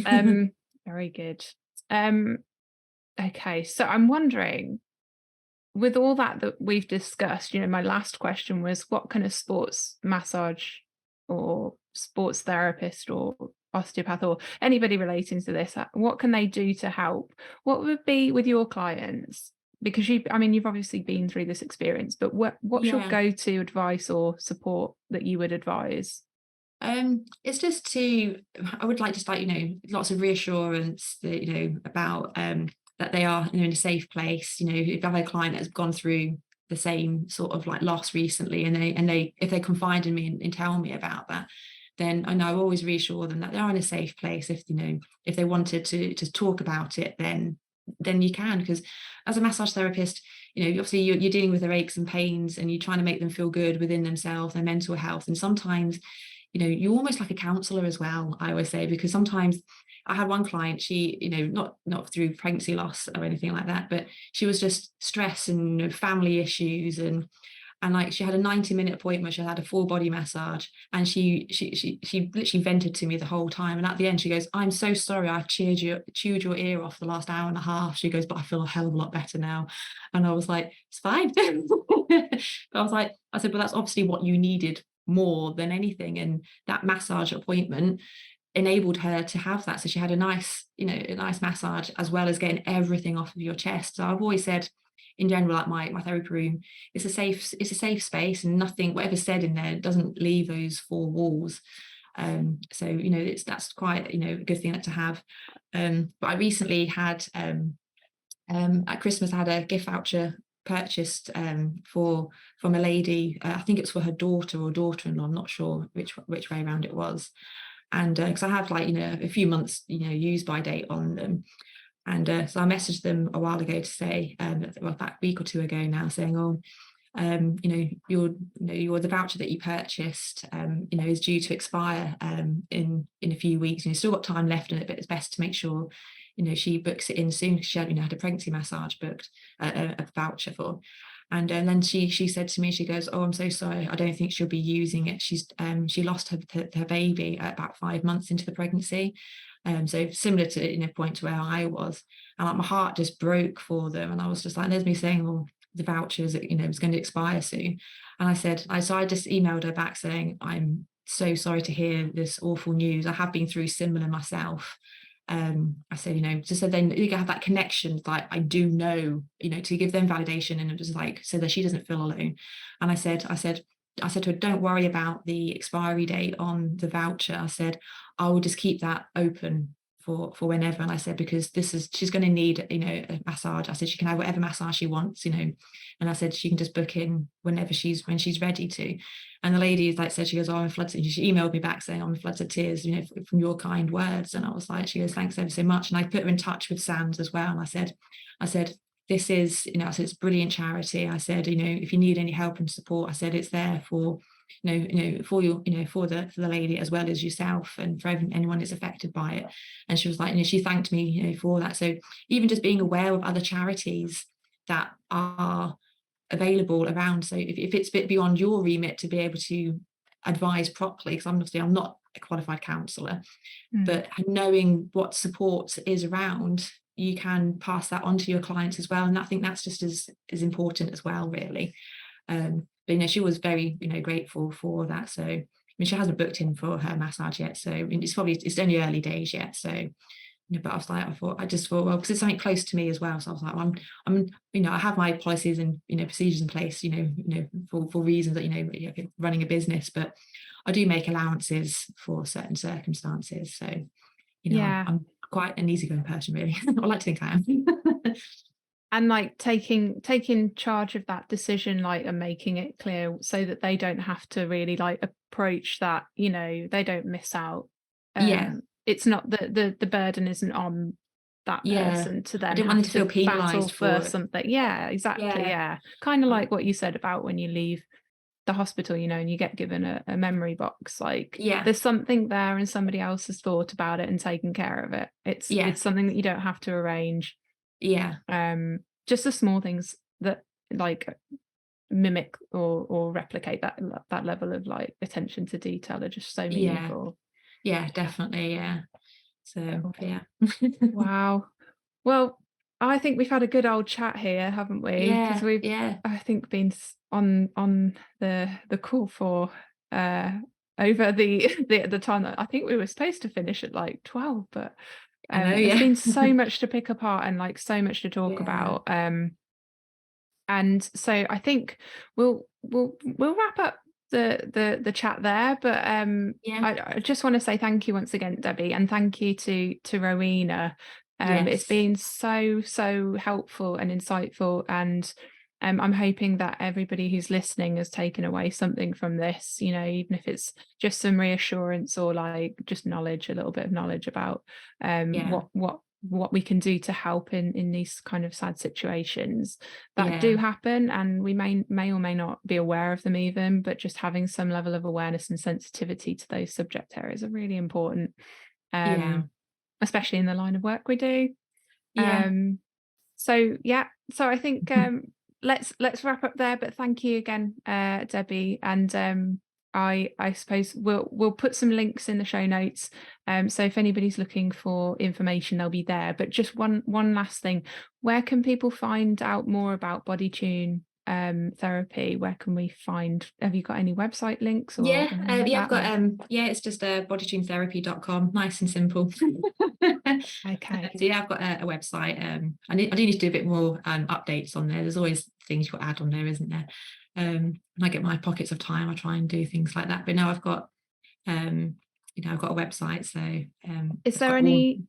Very good. Okay, so I'm wondering, with all that we've discussed, my last question was, what can a sports massage or sports therapist or osteopath or anybody relating to this, what can they do to help? What would be with your clients? Because you've obviously been through this experience, but what's your go-to advice or support that you would advise? It's just I would like lots of reassurance that, about that they are in a safe place. If I have a client that's gone through the same sort of like loss recently, and if they confide in me and tell me about that, then I know I always reassure them that they are in a safe place. If they wanted to talk about it, then then you can, because as a massage therapist, obviously you're dealing with their aches and pains, and you're trying to make them feel good within themselves, their mental health. And sometimes, you're almost like a counselor as well, I always say, because sometimes I had one client, she, not through pregnancy loss or anything like that, but she was just stress and family issues, and like she had a 90-minute appointment. She had a full body massage, and she literally vented to me the whole time. And at the end, she goes, "I'm so sorry, I've chewed your ear off the last hour and a half." She goes, "But I feel a hell of a lot better now." And I was like, "It's fine." I said, "But that's obviously what you needed more than anything." And that massage appointment enabled her to have that. So she had a nice massage, as well as getting everything off of your chest. So I've always said, in general, like my therapy room, it's a safe space, and nothing, whatever's said in there, doesn't leave those four walls. So that's quite a good thing to have. But I recently had at Christmas, I had a gift voucher purchased from a lady. I think it's for her daughter or daughter-in-law. I'm not sure which way around it was. And because I have a few months use by date on them. And so I messaged them a while ago to say, about a week or two ago now, saying, the voucher that you purchased, is due to expire in a few weeks, and you've still got time left in it, but it's best to make sure, she books it in soon, because she had a pregnancy massage booked, a voucher for. And then she said to me, she goes, "Oh, I'm so sorry, I don't think she'll be using it. She lost her baby at about 5 months into the pregnancy." So similar to point to where I was, and like my heart just broke for them. And I was just like, there's me saying, "Well, the vouchers, it's going to expire soon." And I just emailed her back saying, "I'm so sorry to hear this awful news. I have been through similar myself." I said, just so then you can have that connection, like I do know, to give them validation, and just like so that she doesn't feel alone. And I said to her, "Don't worry about the expiry date on the voucher." I said, "I will just keep that open for whenever." And I said, because she's going to need, a massage. I said she can have whatever massage she wants, and I said she can just book in when she's ready to. And the lady said, she goes, "Oh, I'm in floods." And she emailed me back saying, "I'm in floods of tears, from your kind words." And I was like, she goes, "Thanks ever so much." And I put her in touch with Sam's as well. And I said, "This is, I said, it's brilliant charity." I said, "If you need any help and support," I said, "it's there for, for you, for the lady as well as yourself, and for anyone that's affected by it." And she was like, she thanked me, for that. So even just being aware of other charities that are available around. So if it's a bit beyond your remit to be able to advise properly, because I'm not a qualified counsellor, but knowing what support is around, you can pass that on to your clients as well. And I think that's just as important as well, really. But she was very grateful for that. So she hasn't booked in for her massage yet, so it's only early days yet. So but I just thought, well, because it's something close to me as well. So I was like, well, I'm I have my policies and procedures in place, for reasons that running a business, but I do make allowances for certain circumstances. So I'm quite an easapgoing person, really. I like to think I am. And taking charge of that decision, and making it clear so that they don't have to really approach that, they don't miss out. It's not the burden isn't on that person to then I didn't want them to feel penalised for something. Yeah, exactly. Yeah. Kind of like what you said about when you leave the hospital, and you get given a memory box. There's something there, and somebody else has thought about it and taken care of it. It's something that you don't have to arrange. Just the small things that mimic or replicate that level of attention to detail are just so meaningful. Yeah, definitely. So Wow. Well, I think we've had a good old chat here, haven't we? Because we've I think been on the call for over the time that I think we were supposed to finish at 12, but there's been so much to pick apart and so much to talk about. And so I think we'll wrap up the chat there, but I just want to say thank you once again, Debbie, and thank you to Rowena. It's been so helpful and insightful, and I'm hoping that everybody who's listening has taken away something from this, even if it's just some reassurance or just knowledge, a little bit of knowledge about what what we can do to help in these kind of sad situations that do happen, and we may or may not be aware of them even, but just having some level of awareness and sensitivity to those subject areas are really important, especially in the line of work we do. So I think let's wrap up there, but thank you again, Debbie, and I suppose we'll put some links in the show notes, so if anybody's looking for information, they'll be there. But just one last thing, where can people find out more about Body Tune therapy? Where can we find, have you got any website links or I've got it's just bodytunetherapy.com, nice and simple. Okay. So I've got a website. I do need to do a bit more updates on there. There's always things you've got to add on there, isn't there? When I get my pockets of time, I try and do things like that. But now I've got I've got a website. So is there any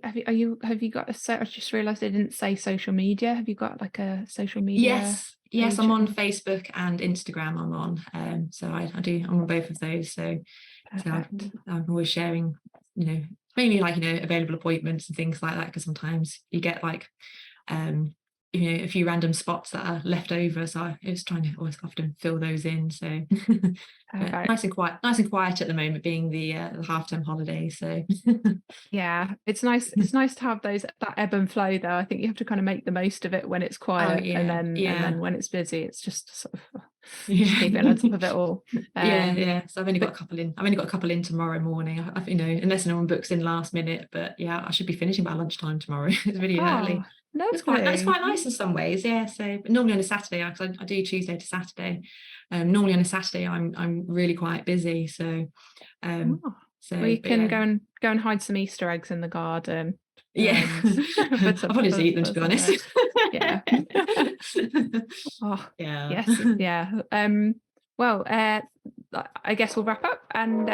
have you got a I just realized I didn't say social media. Have you got like a social media? Yes, I'm on Facebook and Instagram. I'm on, so I'm on both of those. So I'm always sharing, mainly like available appointments and things like that, because sometimes you get like a few random spots that are left over, so I was trying to always often fill those in. So nice and quiet at the moment, being the half-term holiday. So it's nice to have that ebb and flow though. I think you have to kind of make the most of it when it's quiet, and then when it's busy, it's just sort of just keeping on top of it all. So I've only got a couple in tomorrow morning. I've unless no one books in last minute, but I should be finishing by lunchtime tomorrow. It's really early. It's quite nice in some ways, So but normally on a Saturday, because I do Tuesday to Saturday, normally on a Saturday I'm really quite busy, so we can go and hide some Easter eggs in the garden. I'll probably just eat them, to be honest. Well, I guess we'll wrap up and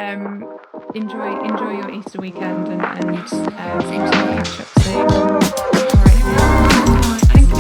enjoy your Easter weekend, and catch up soon. All right. Thank you.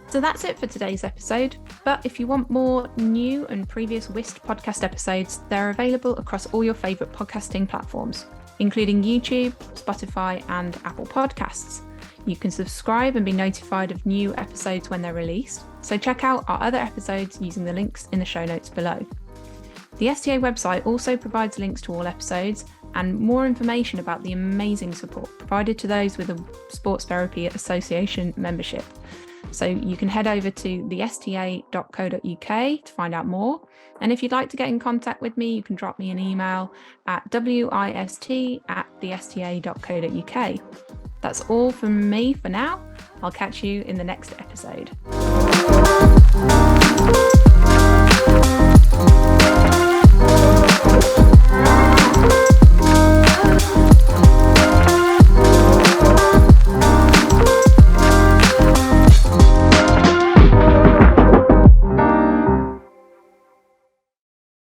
So that's it for today's episode, but if you want more new and previous WIST podcast episodes, they're available across all your favourite podcasting platforms, including YouTube, Spotify and Apple Podcasts. You can subscribe and be notified of new episodes when they're released, so check out our other episodes using the links in the show notes below. The STA website also provides links to all episodes and more information about the amazing support provided to those with a Sports Therapy Association membership. So you can head over to thesta.co.uk to find out more. And if you'd like to get in contact with me, you can drop me an email at wist@thesta.co.uk. That's all from me for now. I'll catch you in the next episode.